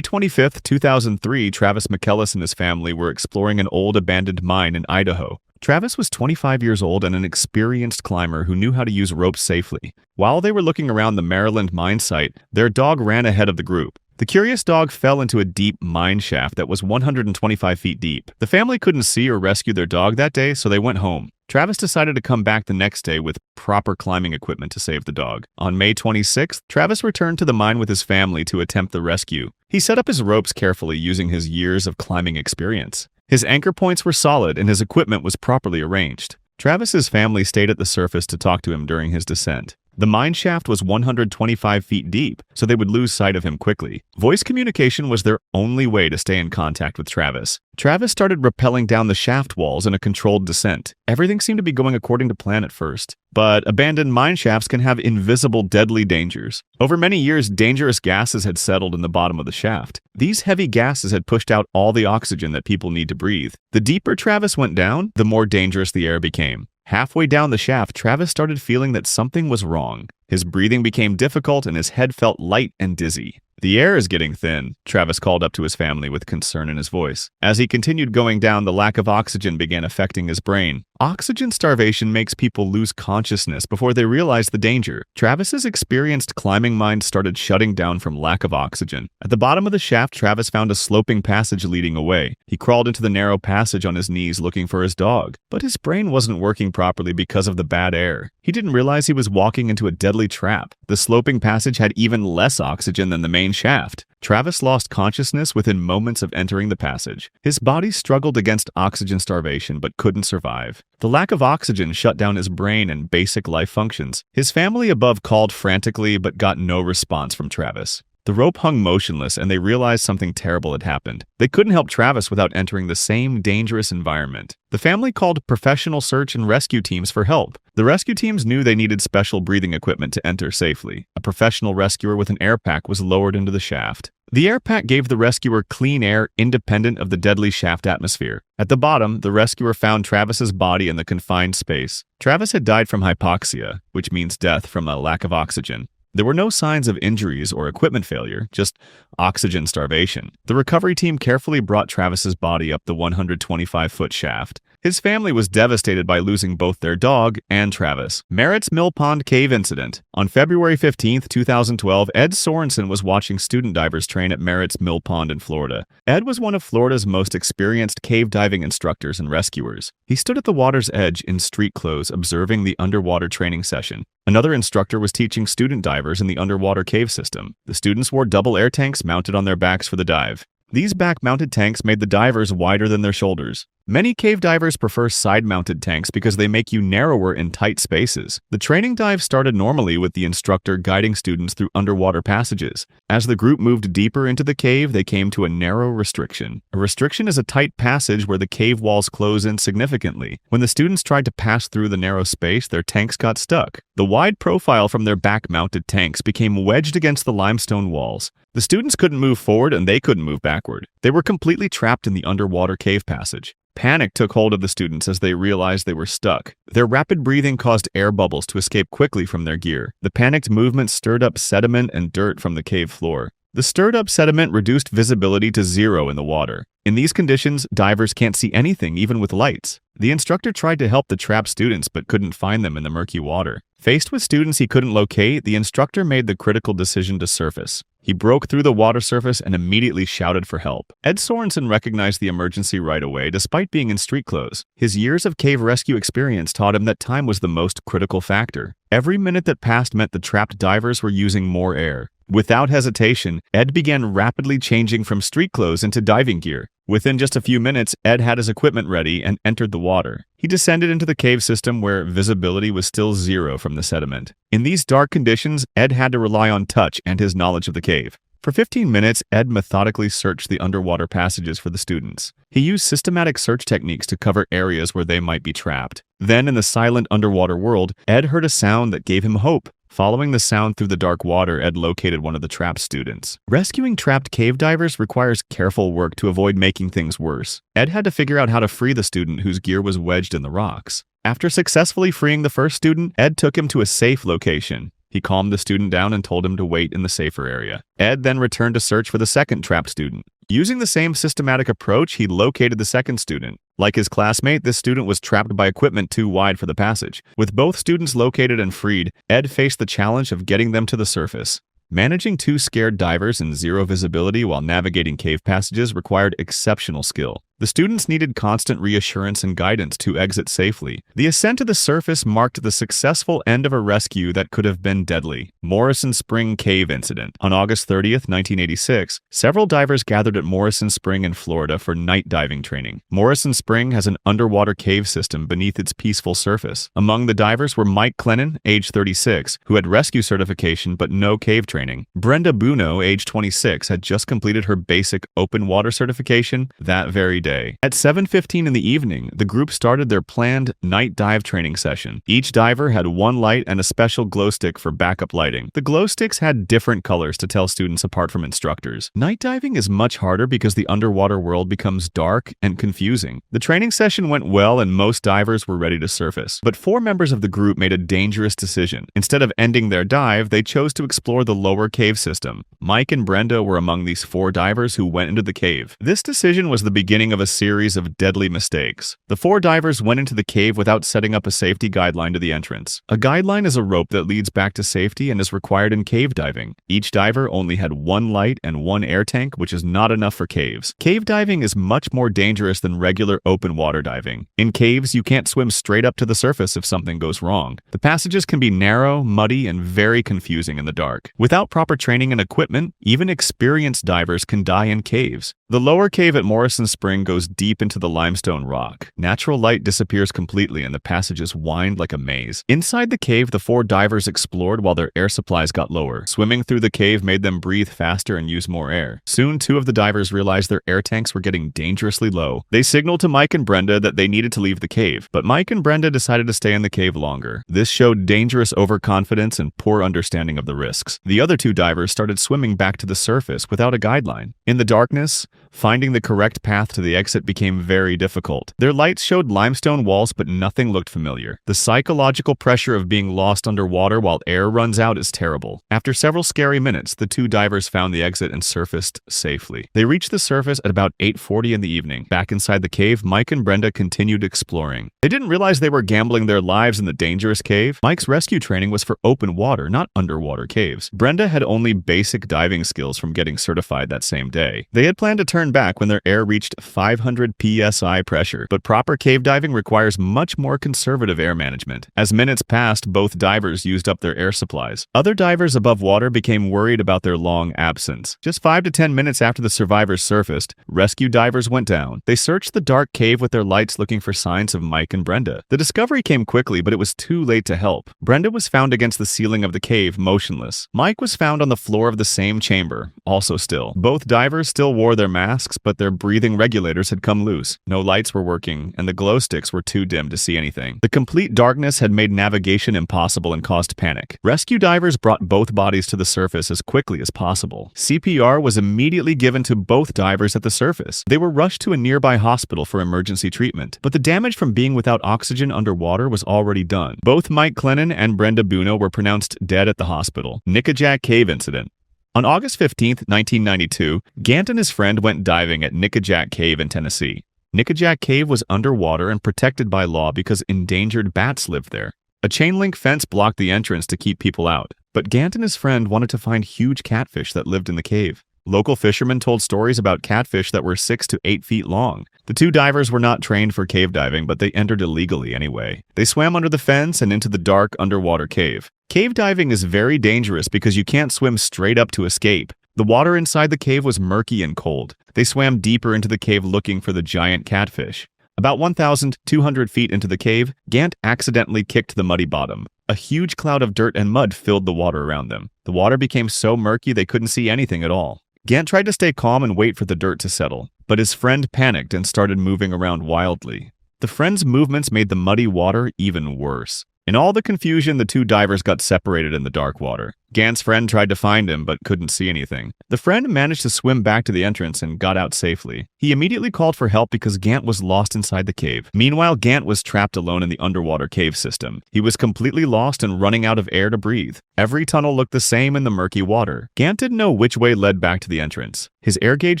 25, 2003, Travis McKellis and his family were exploring an old abandoned mine in Idaho. Travis was 25 years old and an experienced climber who knew how to use ropes safely. While they were looking around the Maryland mine site, their dog ran ahead of the group. The curious dog fell into a deep mine shaft that was 125 feet deep. The family couldn't see or rescue their dog that day, so they went home. Travis decided to come back the next day with proper climbing equipment to save the dog. On May 26th, Travis returned to the mine with his family to attempt the rescue. He set up his ropes carefully using his years of climbing experience. His anchor points were solid and his equipment was properly arranged. Travis's family stayed at the surface to talk to him during his descent. The mine shaft was 125 feet deep, so they would lose sight of him quickly. Voice communication was their only way to stay in contact with Travis. Travis started rappelling down the shaft walls in a controlled descent. Everything seemed to be going according to plan at first. But abandoned mine shafts can have invisible, deadly dangers. Over many years, dangerous gases had settled in the bottom of the shaft. These heavy gases had pushed out all the oxygen that people need to breathe. The deeper Travis went down, the more dangerous the air became. Halfway down the shaft, Travis started feeling that something was wrong. His breathing became difficult and his head felt light and dizzy. "The air is getting thin," Travis called up to his family with concern in his voice. As he continued going down, the lack of oxygen began affecting his brain. Oxygen starvation makes people lose consciousness before they realize the danger. Travis's experienced climbing mind started shutting down from lack of oxygen. At the bottom of the shaft, Travis found a sloping passage leading away. He crawled into the narrow passage on his knees looking for his dog. But his brain wasn't working properly because of the bad air. He didn't realize he was walking into a deadly trap. The sloping passage had even less oxygen than the main shaft. Travis lost consciousness within moments of entering the passage. His body struggled against oxygen starvation but couldn't survive. The lack of oxygen shut down his brain and basic life functions. His family above called frantically but got no response from Travis. The rope hung motionless and they realized something terrible had happened. They couldn't help Travis without entering the same dangerous environment. The family called professional search and rescue teams for help. The rescue teams knew they needed special breathing equipment to enter safely. A professional rescuer with an air pack was lowered into the shaft. The air pack gave the rescuer clean air independent of the deadly shaft atmosphere. At the bottom, the rescuer found Travis's body in the confined space. Travis had died from hypoxia, which means death from a lack of oxygen. There were no signs of injuries or equipment failure, just oxygen starvation. The recovery team carefully brought Travis's body up the 125-foot shaft. His family was devastated by losing both their dog and Travis. Merritt's Mill Pond Cave Incident. On February 15, 2012, Ed Sorensen was watching student divers train at Merritt's Mill Pond in Florida. Ed was one of Florida's most experienced cave diving instructors and rescuers. He stood at the water's edge in street clothes observing the underwater training session. Another instructor was teaching student divers in the underwater cave system. The students wore double air tanks mounted on their backs for the dive. These back-mounted tanks made the divers wider than their shoulders. Many cave divers prefer side-mounted tanks because they make you narrower in tight spaces. The training dive started normally with the instructor guiding students through underwater passages. As the group moved deeper into the cave, they came to a narrow restriction. A restriction is a tight passage where the cave walls close in significantly. When the students tried to pass through the narrow space, their tanks got stuck. The wide profile from their back-mounted tanks became wedged against the limestone walls. The students couldn't move forward and they couldn't move backward. They were completely trapped in the underwater cave passage. Panic took hold of the students as they realized they were stuck. Their rapid breathing caused air bubbles to escape quickly from their gear. The panicked movement stirred up sediment and dirt from the cave floor. The stirred-up sediment reduced visibility to 0 in the water. In these conditions, divers can't see anything even with lights. The instructor tried to help the trapped students but couldn't find them in the murky water. Faced with students he couldn't locate, the instructor made the critical decision to surface. He broke through the water surface and immediately shouted for help. Ed Sorensen recognized the emergency right away despite being in street clothes. His years of cave rescue experience taught him that time was the most critical factor. Every minute that passed meant the trapped divers were using more air. Without hesitation, Ed began rapidly changing from street clothes into diving gear. Within just a few minutes, Ed had his equipment ready and entered the water. He descended into the cave system where visibility was still 0 from the sediment. In these dark conditions, Ed had to rely on touch and his knowledge of the cave. For 15 minutes, Ed methodically searched the underwater passages for the students. He used systematic search techniques to cover areas where they might be trapped. Then, in the silent underwater world, Ed heard a sound that gave him hope. Following the sound through the dark water, Ed located one of the trapped students. Rescuing trapped cave divers requires careful work to avoid making things worse. Ed had to figure out how to free the student whose gear was wedged in the rocks. After successfully freeing the first student, Ed took him to a safe location. He calmed the student down and told him to wait in the safer area. Ed then returned to search for the second trapped student. Using the same systematic approach, he located the second student. Like his classmate, this student was trapped by equipment too wide for the passage. With both students located and freed, Ed faced the challenge of getting them to the surface. Managing two scared divers in zero visibility while navigating cave passages required exceptional skill. The students needed constant reassurance and guidance to exit safely. The ascent to the surface marked the successful end of a rescue that could have been deadly. Morrison Spring Cave Incident. On August 30th, 1986, several divers gathered at Morrison Spring in Florida for night diving training. Morrison Spring has an underwater cave system beneath its peaceful surface. Among the divers were Mike Clennon, age 36, who had rescue certification but no cave training. Brenda Buno, age 26, had just completed her basic open water certification that very day. At 7:15 in the evening, the group started their planned night dive training session. Each diver had one light and a special glow stick for backup lighting. The glow sticks had different colors to tell students apart from instructors. Night diving is much harder because the underwater world becomes dark and confusing. The training session went well and most divers were ready to surface. But 4 members of the group made a dangerous decision. Instead of ending their dive, they chose to explore the lower cave system. Mike and Brenda were among these 4 divers who went into the cave. This decision was the beginning of a series of deadly mistakes. The 4 divers went into the cave without setting up a safety guideline to the entrance. A guideline is a rope that leads back to safety and is required in cave diving. Each diver only had one light and one air tank, which is not enough for caves. Cave diving is much more dangerous than regular open water diving. In caves, you can't swim straight up to the surface if something goes wrong. The passages can be narrow, muddy, and very confusing in the dark. Without proper training and equipment, even experienced divers can die in caves. The lower cave at Morrison Spring goes deep into the limestone rock. Natural light disappears completely and the passages wind like a maze. Inside the cave, the 4 divers explored while their air supplies got lower. Swimming through the cave made them breathe faster and use more air. Soon, 2 of the divers realized their air tanks were getting dangerously low. They signaled to Mike and Brenda that they needed to leave the cave, but Mike and Brenda decided to stay in the cave longer. This showed dangerous overconfidence and poor understanding of the risks. The other 2 divers started swimming back to the surface without a guideline. In the darkness, finding the correct path to the exit became very difficult. Their lights showed limestone walls, but nothing looked familiar. The psychological pressure of being lost underwater while air runs out is terrible. After several scary minutes, the 2 divers found the exit and surfaced safely. They reached the surface at about 8:40 in the evening. Back inside the cave, Mike and Brenda continued exploring. They didn't realize they were gambling their lives in the dangerous cave. Mike's rescue training was for open water, not underwater caves. Brenda had only basic diving skills from getting certified that same day. They had planned to turn back when their air reached 500 psi pressure, but proper cave diving requires much more conservative air management. As minutes passed, both divers used up their air supplies. Other divers above water became worried about their long absence. Just 5 to 10 minutes after the survivors surfaced, rescue divers went down. They searched the dark cave with their lights looking for signs of Mike and Brenda. The discovery came quickly, but it was too late to help. Brenda was found against the ceiling of the cave, motionless. Mike was found on the floor of the same chamber, also still. Both divers still wore their masks, but their breathing regulators had come loose. No lights were working, and the glow sticks were too dim to see anything. The complete darkness had made navigation impossible and caused panic. Rescue divers brought both bodies to the surface as quickly as possible. CPR was immediately given to both divers at the surface. They were rushed to a nearby hospital for emergency treatment, but the damage from being without oxygen underwater was already done. Both Mike Clennon and Brenda Buno were pronounced dead at the hospital. Nicac Cave Incident. On August 15, 1992, Gant and his friend went diving at Nicac Cave in Tennessee. Nicac Cave was underwater and protected by law because endangered bats lived there. A chain-link fence blocked the entrance to keep people out, but Gant and his friend wanted to find huge catfish that lived in the cave. Local fishermen told stories about catfish that were 6 to 8 feet long. The 2 divers were not trained for cave diving, but they entered illegally anyway. They swam under the fence and into the dark underwater cave. Cave diving is very dangerous because you can't swim straight up to escape. The water inside the cave was murky and cold. They swam deeper into the cave looking for the giant catfish. About 1,200 feet into the cave, Gant accidentally kicked the muddy bottom. A huge cloud of dirt and mud filled the water around them. The water became so murky they couldn't see anything at all. Gant tried to stay calm and wait for the dirt to settle, but his friend panicked and started moving around wildly. The friend's movements made the muddy water even worse. In all the confusion, the two divers got separated in the dark water. Gant's friend tried to find him, but couldn't see anything. The friend managed to swim back to the entrance and got out safely. He immediately called for help because Gant was lost inside the cave. Meanwhile, Gant was trapped alone in the underwater cave system. He was completely lost and running out of air to breathe. Every tunnel looked the same in the murky water. Gant didn't know which way led back to the entrance. His air gauge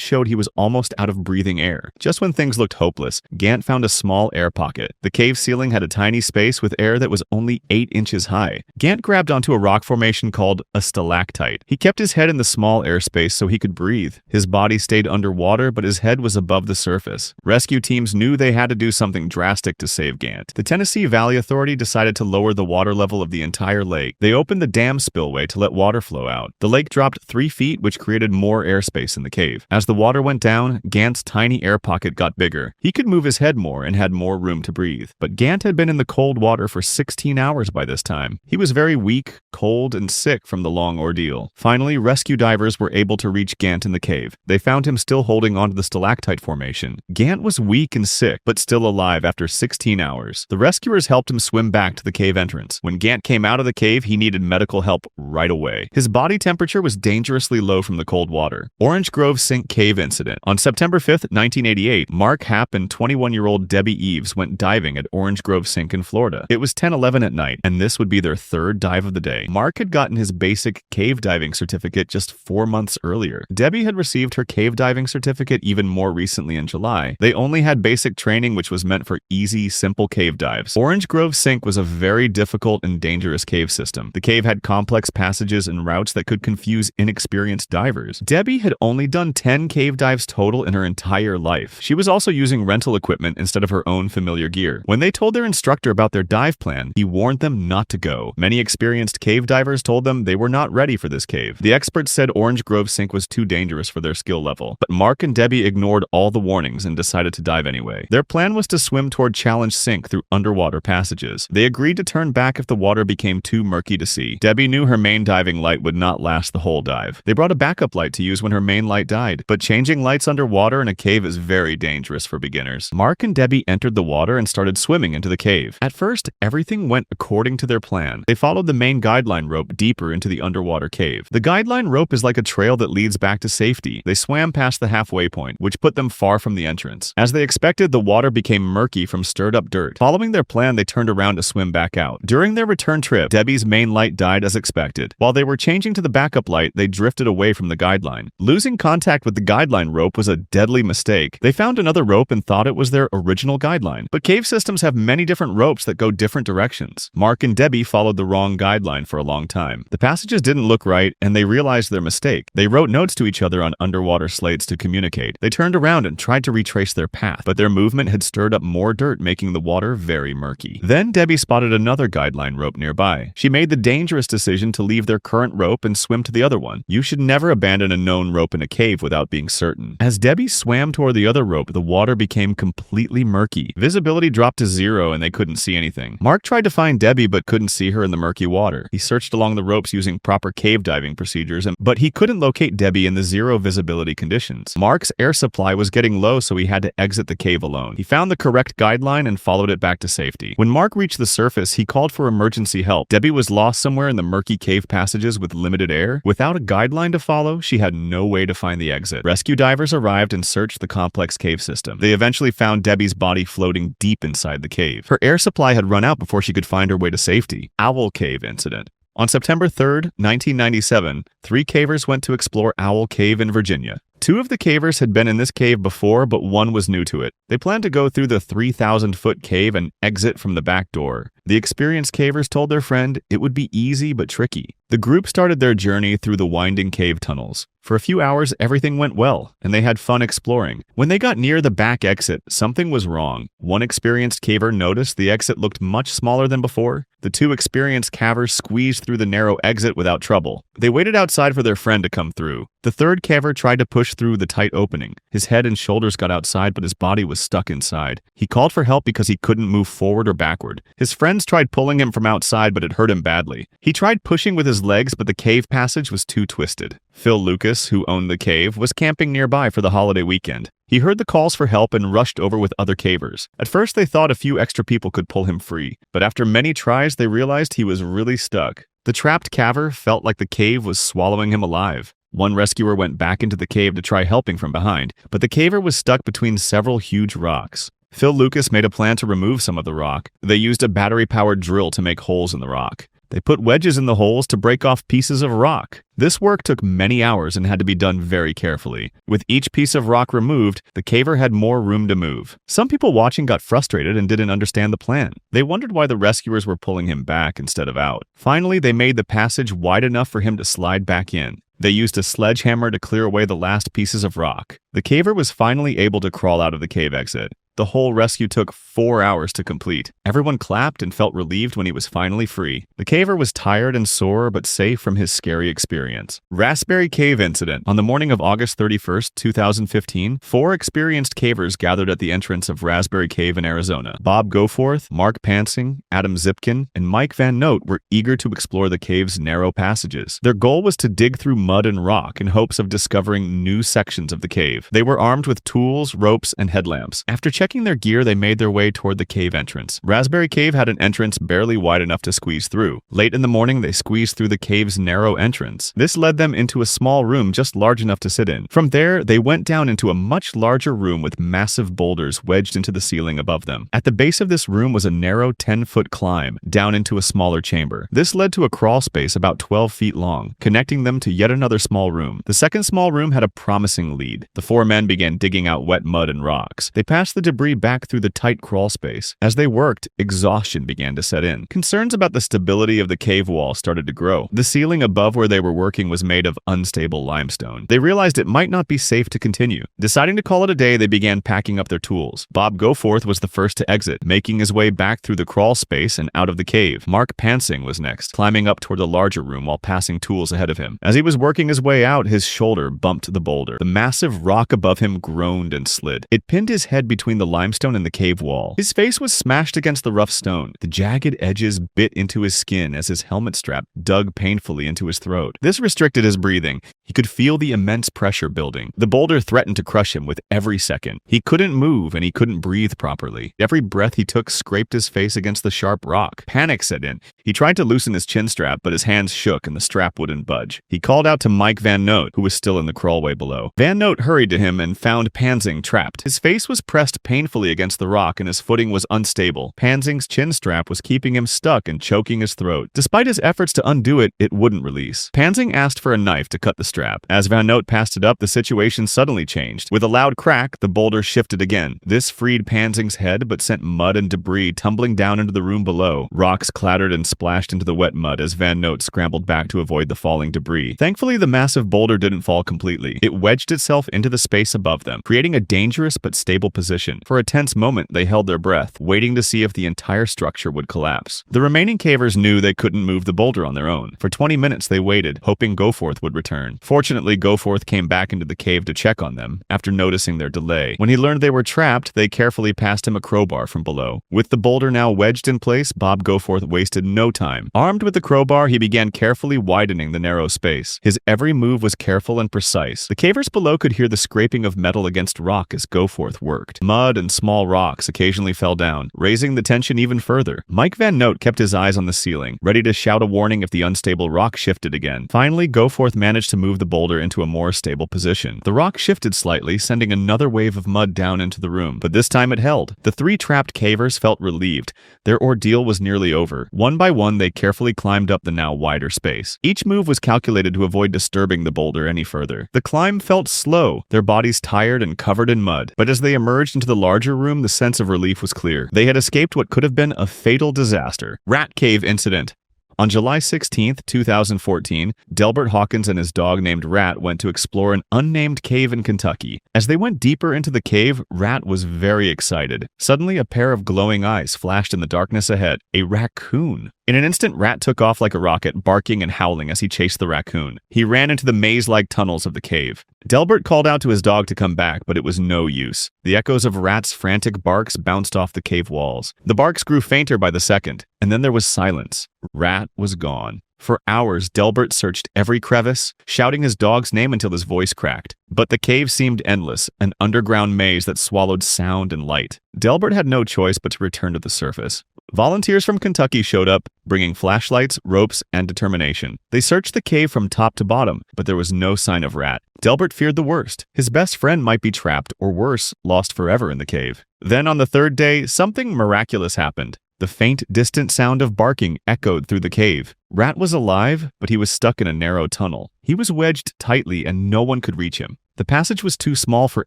showed he was almost out of breathing air. Just when things looked hopeless, Gant found a small air pocket. The cave ceiling had a tiny space with air that was only 8 inches high. Gant grabbed onto a rock formation called a stalactite. He kept his head in the small airspace so he could breathe. His body stayed underwater, but his head was above the surface. Rescue teams knew they had to do something drastic to save Gant. The Tennessee Valley Authority decided to lower the water level of the entire lake. They opened the dam spillway to let water flow out. The lake dropped 3 feet, which created more airspace in the cave. As the water went down, Gant's tiny air pocket got bigger. He could move his head more and had more room to breathe. But Gant had been in the cold water for 16 hours by this time. He was very weak, cold, and sick from the long ordeal. Finally, rescue divers were able to reach Gant in the cave. They found him still holding onto the stalactite formation. Gant was weak and sick, but still alive after 16 hours. The rescuers helped him swim back to the cave entrance. When Gant came out of the cave, he needed medical help right away. His body temperature was dangerously low from the cold water. Orange Grove Sink Cave Incident. On September 5th, 1988, Mark Happ and 21-year-old Debbie Eves went diving at Orange Grove Sink in Florida. It was 10:11 at night, and this would be their third dive of the day. Mark had gotten his basic cave diving certificate just 4 months earlier. Debbie had received her cave diving certificate even more recently in July. They only had basic training, which was meant for easy, simple cave dives. Orange Grove Sink was a very difficult and dangerous cave system. The cave had complex passages and routes that could confuse inexperienced divers. Debbie had only done 10 cave dives total in her entire life. She was also using rental equipment instead of her own familiar gear. When they told their instructor about their dive plan, he warned them not to go. Many experienced cave divers told them they were not ready for this cave. The experts said Orange Grove Sink was too dangerous for their skill level, but Mark and Debbie ignored all the warnings and decided to dive anyway. Their plan was to swim toward Challenge Sink through underwater passages. They agreed to turn back if the water became too murky to see. Debbie knew her main diving light would not last the whole dive. They brought a backup light to use when her main light died, but changing lights underwater in a cave is very dangerous for beginners. Mark and Debbie entered the water and started swimming into the cave. At first, everything went according to their plan. They followed the main guideline rope deeper into the underwater cave. The guideline rope is like a trail that leads back to safety. They swam past the halfway point, which put them far from the entrance. As they expected, the water became murky from stirred up dirt. Following their plan, they turned around to swim back out. During their return trip, Debbie's main light died as expected. While they were changing to the backup light, they drifted away from the guideline. Losing contact with the guideline rope was a deadly mistake. They found another rope and thought it was their original guideline. But cave systems have many different ropes that go different directions. Mark and Debbie followed the wrong guideline for a long time. The passages didn't look right, and they realized their mistake. They wrote notes to each other on underwater slates to communicate. They turned around and tried to retrace their path, but their movement had stirred up more dirt, making the water very murky. Then Debbie spotted another guideline rope nearby. She made the dangerous decision to leave their current rope and swim to the other one. You should never abandon a known rope in a cave without being certain. As Debbie swam toward the other rope, the water became completely murky. Visibility dropped to 0 and they couldn't see anything. Mark tried to find Debbie but couldn't see her in the murky water. He searched along the ropes using proper cave diving procedures, but he couldn't locate Debbie in the 0 visibility conditions. Mark's air supply was getting low, so he had to exit the cave alone. He found the correct guideline and followed it back to safety. When Mark reached the surface, he called for emergency help. Debbie was lost somewhere in the murky cave passages with limited air. Without a guideline to follow, she had no way to find the exit. Rescue divers arrived and searched the complex cave system. They eventually found Debbie's body floating deep inside the cave. Her air supply had run out before she could find her way to safety. Owl Cave Incident. On September 3rd, 1997, 3 cavers went to explore Owl Cave in Virginia. 2 of the cavers had been in this cave before, but 1 was new to it. They planned to go through the 3,000-foot cave and exit from the back door. The experienced cavers told their friend it would be easy but tricky. The group started their journey through the winding cave tunnels. For a few hours, everything went well, and they had fun exploring. When they got near the back exit, something was wrong. One experienced caver noticed the exit looked much smaller than before. The two experienced cavers squeezed through the narrow exit without trouble. They waited outside for their friend to come through. The third caver tried to push through the tight opening. His head and shoulders got outside, but his body was stuck inside. He called for help because he couldn't move forward or backward. His friends tried pulling him from outside, but it hurt him badly. He tried pushing with his legs, but the cave passage was too twisted. Phil Lucas, who owned the cave, was camping nearby for the holiday weekend. He heard the calls for help and rushed over with other cavers. At first, they thought a few extra people could pull him free, but after many tries, they realized he was really stuck. The trapped caver felt like the cave was swallowing him alive. One rescuer went back into the cave to try helping from behind, but the caver was stuck between several huge rocks. Phil Lucas made a plan to remove some of the rock. They used a battery-powered drill to make holes in the rock. They put wedges in the holes to break off pieces of rock. This work took many hours and had to be done very carefully. With each piece of rock removed, the caver had more room to move. Some people watching got frustrated and didn't understand the plan. They wondered why the rescuers were pulling him back instead of out. Finally, they made the passage wide enough for him to slide back in. They used a sledgehammer to clear away the last pieces of rock. The caver was finally able to crawl out of the cave exit. The whole rescue took 4 hours to complete. Everyone clapped and felt relieved when he was finally free. The caver was tired and sore, but safe from his scary experience. Raspberry Cave Incident. On the morning of August 31st, 2015, 4 experienced cavers gathered at the entrance of Raspberry Cave in Arizona. Bob Goforth, Mark Pansing, Adam Zipkin, and Mike Van Note were eager to explore the cave's narrow passages. Their goal was to dig through mud and rock in hopes of discovering new sections of the cave. They were armed with tools, ropes, and headlamps. After checking their gear, they made their way toward the cave entrance. Raspberry Cave had an entrance barely wide enough to squeeze through. Late in the morning, they squeezed through the cave's narrow entrance. This led them into a small room just large enough to sit in. From there, they went down into a much larger room with massive boulders wedged into the ceiling above them. At the base of this room was a narrow 10-foot climb down into a smaller chamber. This led to a crawl space about 12 feet long, connecting them to yet another small room. The second small room had a promising lead. The 4 men began digging out wet mud and rocks. They passed the debris back through the tight crawl space. As they worked, exhaustion began to set in. Concerns about the stability of the cave wall started to grow. The ceiling above where they were working was made of unstable limestone. They realized it might not be safe to continue. Deciding to call it a day, they began packing up their tools. Bob Goforth was the first to exit, making his way back through the crawl space and out of the cave. Mark Pansing was next, climbing up toward the larger room while passing tools ahead of him. As he was working his way out, his shoulder bumped the boulder. The massive rock above him groaned and slid. It pinned his head between the limestone and the cave wall. His face was smashed against the rough stone. The jagged edges bit into his skin as his helmet strap dug painfully into his throat. This restricted his breathing. He could feel the immense pressure building. The boulder threatened to crush him with every second. He couldn't move and he couldn't breathe properly. Every breath he took scraped his face against the sharp rock. Panic set in. He tried to loosen his chin strap, but his hands shook and the strap wouldn't budge. He called out to Mike Van Note, who was still in the crawlway below. Van Note hurried to him and found Pansing trapped. His face was pressed painfully against the rock and his footing was unstable. Pansing's chin strap was keeping him stuck and choking his throat. Despite his efforts to undo it, it wouldn't release. Pansing asked for a knife to cut the strap. As Van Note passed it up, the situation suddenly changed. With a loud crack, the boulder shifted again. This freed Pansing's head, but sent mud and debris tumbling down into the room below. Rocks clattered and splashed into the wet mud as Van Note scrambled back to avoid the falling debris. Thankfully, the massive boulder didn't fall completely. It wedged itself into the space above them, creating a dangerous but stable position. For a tense moment, they held their breath, waiting to see if the entire structure would collapse. The remaining cavers knew they couldn't move the boulder on their own. For 20 minutes, they waited, hoping Goforth would return. Fortunately, Goforth came back into the cave to check on them after noticing their delay. When he learned they were trapped, they carefully passed him a crowbar from below. With the boulder now wedged in place, Bob Goforth wasted no time. Armed with the crowbar, he began carefully widening the narrow space. His every move was careful and precise. The cavers below could hear the scraping of metal against rock as Goforth worked. Mud and small rocks occasionally fell down, raising the tension even further. Mike Van Note kept his eyes on the ceiling, ready to shout a warning if the unstable rock shifted again. Finally, Goforth managed to move the boulder into a more stable position. The rock shifted slightly, sending another wave of mud down into the room, but this time it held. The 3 trapped cavers felt relieved. Their ordeal was nearly over. One by one, they carefully climbed up the now wider space. Each move was calculated to avoid disturbing the boulder any further. The climb felt slow, their bodies tired and covered in mud, but as they emerged into the larger room, the sense of relief was clear. They had escaped what could have been a fatal disaster. Rat Cave Incident. On July 16, 2014, Delbert Hawkins and his dog named Rat went to explore an unnamed cave in Kentucky. As they went deeper into the cave, Rat was very excited. Suddenly, a pair of glowing eyes flashed in the darkness ahead. A raccoon. In an instant, Rat took off like a rocket, barking and howling as he chased the raccoon. He ran into the maze-like tunnels of the cave. Delbert called out to his dog to come back, but it was no use. The echoes of Rat's frantic barks bounced off the cave walls. The barks grew fainter by the second, and then there was silence. Rat was gone. For hours, Delbert searched every crevice, shouting his dog's name until his voice cracked. But the cave seemed endless, an underground maze that swallowed sound and light. Delbert had no choice but to return to the surface. Volunteers from Kentucky showed up, bringing flashlights, ropes, and determination. They searched the cave from top to bottom, but there was no sign of Rat. Delbert feared the worst. His best friend might be trapped, or worse, lost forever in the cave. Then on the third day, something miraculous happened. The faint, distant sound of barking echoed through the cave. Rat was alive, but he was stuck in a narrow tunnel. He was wedged tightly and no one could reach him. The passage was too small for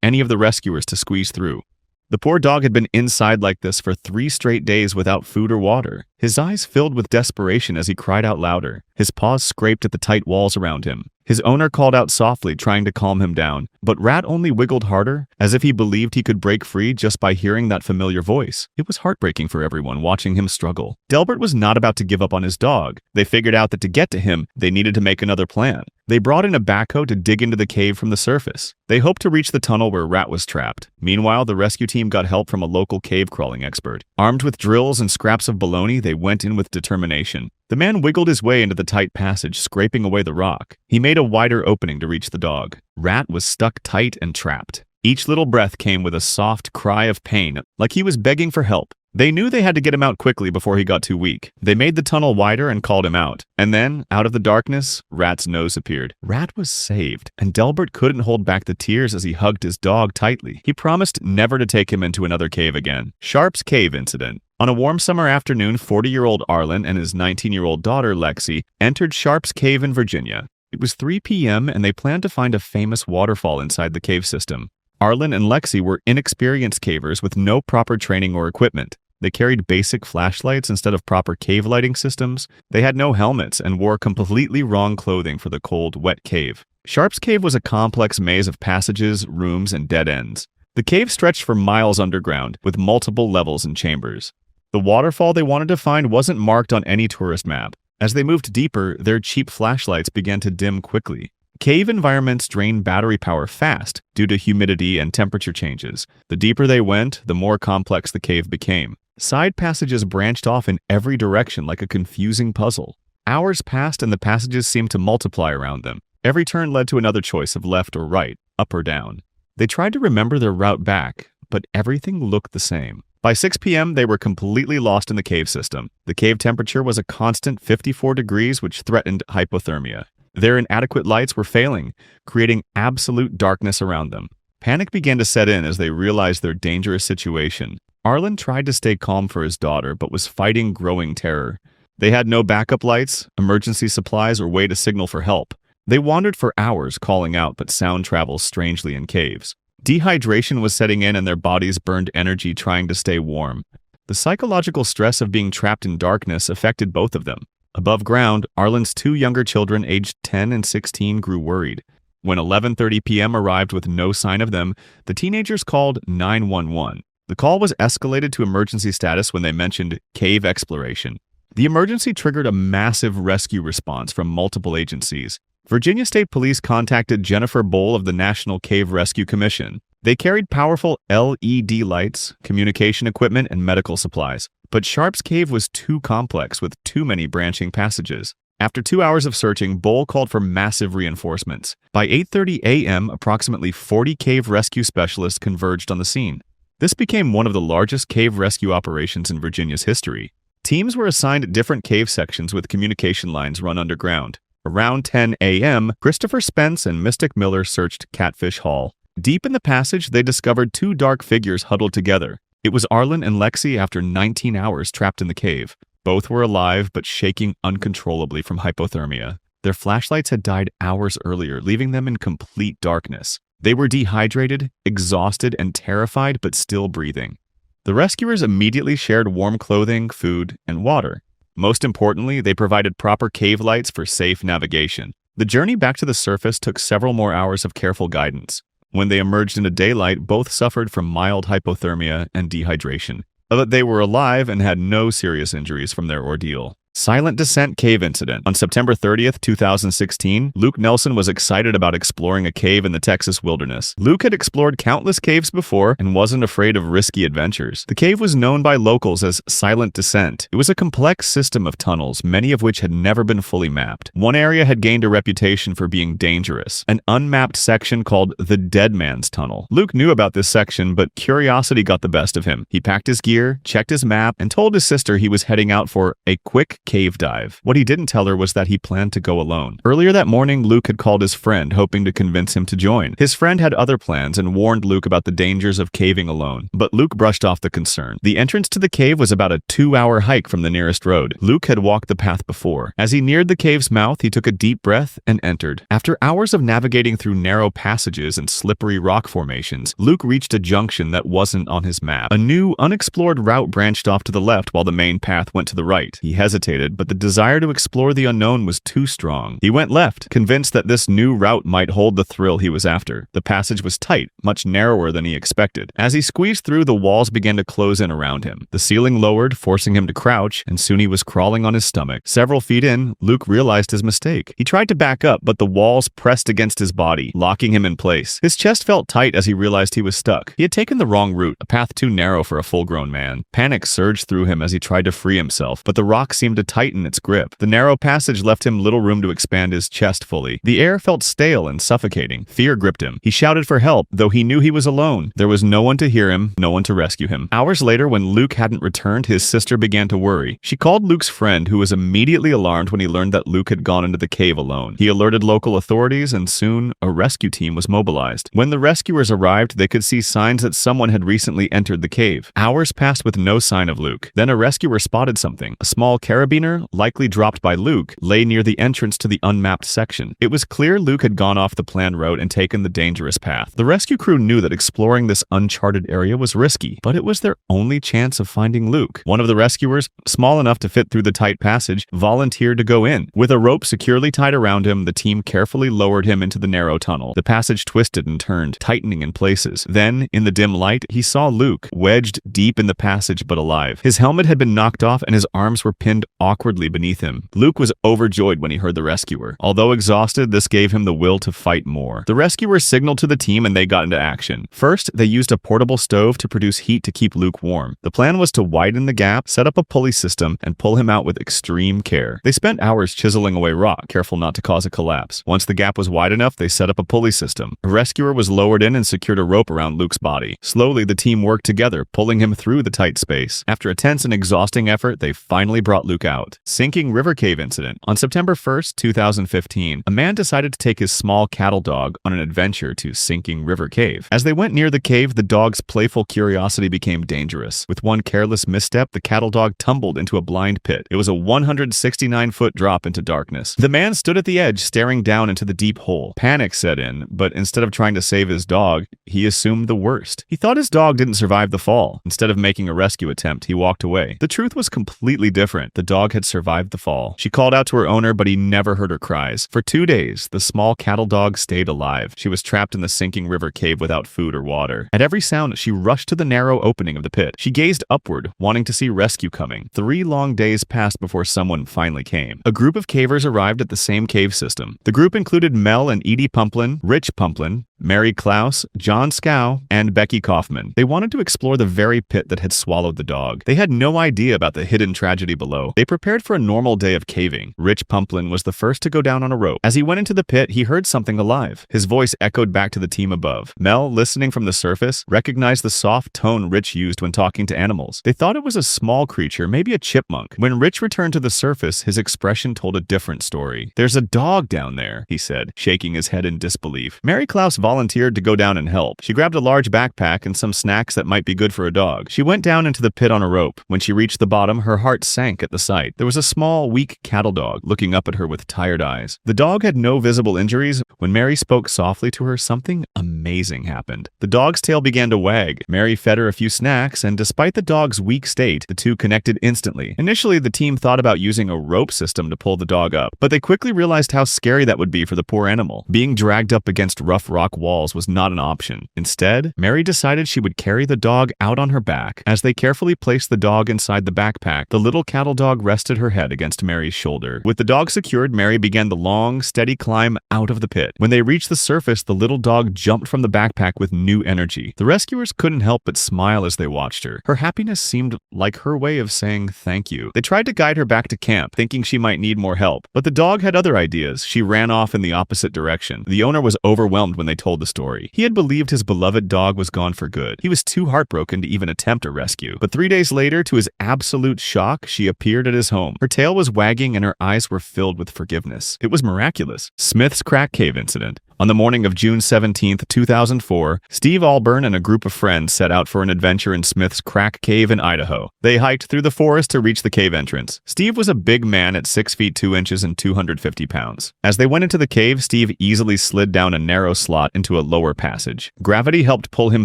any of the rescuers to squeeze through. The poor dog had been inside like this for 3 straight days without food or water. His eyes filled with desperation as he cried out louder. His paws scraped at the tight walls around him. His owner called out softly, trying to calm him down, but Rat only wiggled harder, as if he believed he could break free just by hearing that familiar voice. It was heartbreaking for everyone watching him struggle. Delbert was not about to give up on his dog. They figured out that to get to him, they needed to make another plan. They brought in a backhoe to dig into the cave from the surface. They hoped to reach the tunnel where Rat was trapped. Meanwhile, the rescue team got help from a local cave crawling expert. Armed with drills and scraps of bologna, they went in with determination. The man wiggled his way into the tight passage, scraping away the rock. He made a wider opening to reach the dog. Rat was stuck tight and trapped. Each little breath came with a soft cry of pain, like he was begging for help. They knew they had to get him out quickly before he got too weak. They made the tunnel wider and called him out. And then, out of the darkness, Rat's nose appeared. Rat was saved, and Delbert couldn't hold back the tears as he hugged his dog tightly. He promised never to take him into another cave again. Sharp's Cave Incident. On a warm summer afternoon, 40-year-old Arlen and his 19-year-old daughter, Lexi, entered Sharp's Cave in Virginia. It was 3 p.m., and they planned to find a famous waterfall inside the cave system. Arlen and Lexi were inexperienced cavers with no proper training or equipment. They carried basic flashlights instead of proper cave lighting systems. They had no helmets and wore completely wrong clothing for the cold, wet cave. Sharp's Cave was a complex maze of passages, rooms, and dead ends. The cave stretched for miles underground, with multiple levels and chambers. The waterfall they wanted to find wasn't marked on any tourist map. As they moved deeper, their cheap flashlights began to dim quickly. Cave environments drain battery power fast due to humidity and temperature changes. The deeper they went, the more complex the cave became. Side passages branched off in every direction like a confusing puzzle. Hours passed and the passages seemed to multiply around them. Every turn led to another choice of left or right, up or down. They tried to remember their route back, but everything looked the same. By 6 p.m., they were completely lost in the cave system. The cave temperature was a constant 54 degrees, which threatened hypothermia. Their inadequate lights were failing, creating absolute darkness around them. Panic began to set in as they realized their dangerous situation. Arlen tried to stay calm for his daughter, but was fighting growing terror. They had no backup lights, emergency supplies, or way to signal for help. They wandered for hours, calling out, but sound travels strangely in caves. Dehydration was setting in and their bodies burned energy trying to stay warm. The psychological stress of being trapped in darkness affected both of them. Above ground, Arlen's 2 younger children aged 10 and 16 grew worried. When 11:30 p.m. arrived with no sign of them, the teenagers called 911. The call was escalated to emergency status when they mentioned cave exploration. The emergency triggered a massive rescue response from multiple agencies. Virginia State Police contacted Jennifer Bowl of the National Cave Rescue Commission. They carried powerful LED lights, communication equipment, and medical supplies. But Sharp's Cave was too complex with too many branching passages. After 2 hours of searching, Bowl called for massive reinforcements. By 8:30 a.m., approximately 40 cave rescue specialists converged on the scene. This became one of the largest cave rescue operations in Virginia's history. Teams were assigned different cave sections with communication lines run underground. Around 10 a.m., Christopher Spence and Mystic Miller searched Catfish Hall. Deep in the passage, they discovered 2 dark figures huddled together. It was Arlen and Lexi after 19 hours trapped in the cave. Both were alive, but shaking uncontrollably from hypothermia. Their flashlights had died hours earlier, leaving them in complete darkness. They were dehydrated, exhausted, and terrified, but still breathing. The rescuers immediately shared warm clothing, food, and water. Most importantly, they provided proper cave lights for safe navigation. The journey back to the surface took several more hours of careful guidance. When they emerged into daylight, both suffered from mild hypothermia and dehydration. But they were alive and had no serious injuries from their ordeal. Silent Descent Cave Incident. On September 30th, 2016, Luke Nelson was excited about exploring a cave in the Texas wilderness. Luke had explored countless caves before and wasn't afraid of risky adventures. The cave was known by locals as Silent Descent. It was a complex system of tunnels, many of which had never been fully mapped. One area had gained a reputation for being dangerous, an unmapped section called the Dead Man's Tunnel. Luke knew about this section, but curiosity got the best of him. He packed his gear, checked his map, and told his sister he was heading out for a quick cave dive. What he didn't tell her was that he planned to go alone. Earlier that morning, Luke had called his friend, hoping to convince him to join. His friend had other plans and warned Luke about the dangers of caving alone, but Luke brushed off the concern. The entrance to the cave was about a 2-hour hike from the nearest road. Luke had walked the path before. As he neared the cave's mouth, he took a deep breath and entered. After hours of navigating through narrow passages and slippery rock formations, Luke reached a junction that wasn't on his map. A new, unexplored route branched off to the left while the main path went to the right. He hesitated, but the desire to explore the unknown was too strong. He went left, convinced that this new route might hold the thrill he was after. The passage was tight, much narrower than he expected. As he squeezed through, the walls began to close in around him. The ceiling lowered, forcing him to crouch, and soon he was crawling on his stomach. Several feet in, Luke realized his mistake. He tried to back up, but the walls pressed against his body, locking him in place. His chest felt tight as he realized he was stuck. He had taken the wrong route, a path too narrow for a full-grown man. Panic surged through him as he tried to free himself, but the rock seemed to tighten its grip. The narrow passage left him little room to expand his chest fully. The air felt stale and suffocating. Fear gripped him. He shouted for help, though he knew he was alone. There was no one to hear him, no one to rescue him. Hours later, when Luke hadn't returned, his sister began to worry. She called Luke's friend, who was immediately alarmed when he learned that Luke had gone into the cave alone. He alerted local authorities, and soon a rescue team was mobilized. When the rescuers arrived, they could see signs that someone had recently entered the cave. Hours passed with no sign of Luke. Then a rescuer spotted something. A small carabiner, likely dropped by Luke, lay near the entrance to the unmapped section. It was clear Luke had gone off the planned route and taken the dangerous path. The rescue crew knew that exploring this uncharted area was risky, but it was their only chance of finding Luke. One of the rescuers, small enough to fit through the tight passage, volunteered to go in. With a rope securely tied around him, the team carefully lowered him into the narrow tunnel. The passage twisted and turned, tightening in places. Then, in the dim light, he saw Luke, wedged deep in the passage but alive. His helmet had been knocked off and his arms were pinned awkwardly beneath him. Luke was overjoyed when he heard the rescuer. Although exhausted, this gave him the will to fight more. The rescuers signaled to the team and they got into action. First, they used a portable stove to produce heat to keep Luke warm. The plan was to widen the gap, set up a pulley system, and pull him out with extreme care. They spent hours chiseling away rock, careful not to cause a collapse. Once the gap was wide enough, they set up a pulley system. A rescuer was lowered in and secured a rope around Luke's body. Slowly, the team worked together, pulling him through the tight space. After a tense and exhausting effort, they finally brought Luke out. Sinking River Cave Incident. On September 1st, 2015, a man decided to take his small cattle dog on an adventure to Sinking River Cave. As they went near the cave, the dog's playful curiosity became dangerous. With one careless misstep, the cattle dog tumbled into a blind pit. It was a 169-foot drop into darkness. The man stood at the edge, staring down into the deep hole. Panic set in, but instead of trying to save his dog, he assumed the worst. He thought his dog didn't survive the fall. Instead of making a rescue attempt, he walked away. The truth was completely different. The dog had survived the fall. She called out to her owner, but he never heard her cries. For 2 days, the small cattle dog stayed alive. She was trapped in the Sinking River Cave without food or water. At every sound, she rushed to the narrow opening of the pit. She gazed upward, wanting to see rescue coming. 3 long days passed before someone finally came. A group of cavers arrived at the same cave system. The group included Mel and Edie Pumplin, Rich Pumplin, Mary Klaus, John Scow, and Becky Kaufman. They wanted to explore the very pit that had swallowed the dog. They had no idea about the hidden tragedy below. They prepared for a normal day of caving. Rich Pumplin was the first to go down on a rope. As he went into the pit, he heard something alive. His voice echoed back to the team above. Mel, listening from the surface, recognized the soft tone Rich used when talking to animals. They thought it was a small creature, maybe a chipmunk. When Rich returned to the surface, his expression told a different story. "There's a dog down there," he said, shaking his head in disbelief. Mary Klaus volunteered to go down and help. She grabbed a large backpack and some snacks that might be good for a dog. She went down into the pit on a rope. When she reached the bottom, her heart sank at the sight. There was a small, weak cattle dog looking up at her with tired eyes. The dog had no visible injuries. When Mary spoke softly to her, something amazing happened. The dog's tail began to wag. Mary fed her a few snacks, and despite the dog's weak state, the two connected instantly. Initially, the team thought about using a rope system to pull the dog up, but they quickly realized how scary that would be for the poor animal. Being dragged up against rough rock walls was not an option. Instead, Mary decided she would carry the dog out on her back. As they carefully placed the dog inside the backpack, the little cattle dog rested her head against Mary's shoulder. With the dog secured, Mary began the long, steady climb out of the pit. When they reached the surface, the little dog jumped from the backpack with new energy. The rescuers couldn't help but smile as they watched her. Her happiness seemed like her way of saying thank you. They tried to guide her back to camp, thinking she might need more help, but the dog had other ideas. She ran off in the opposite direction. The owner was overwhelmed when they told the story. He had believed his beloved dog was gone for good. He was too heartbroken to even attempt a rescue. But 3 days later, to his absolute shock, she appeared at his home. Her tail was wagging and her eyes were filled with forgiveness. It was miraculous. Smith's Crack Cave incident. On the morning of June 17, 2004, Steve Alburn and a group of friends set out for an adventure in Smith's Crack Cave in Idaho. They hiked through the forest to reach the cave entrance. Steve was a big man at 6 feet 2 inches and 250 pounds. As they went into the cave, Steve easily slid down a narrow slot into a lower passage. Gravity helped pull him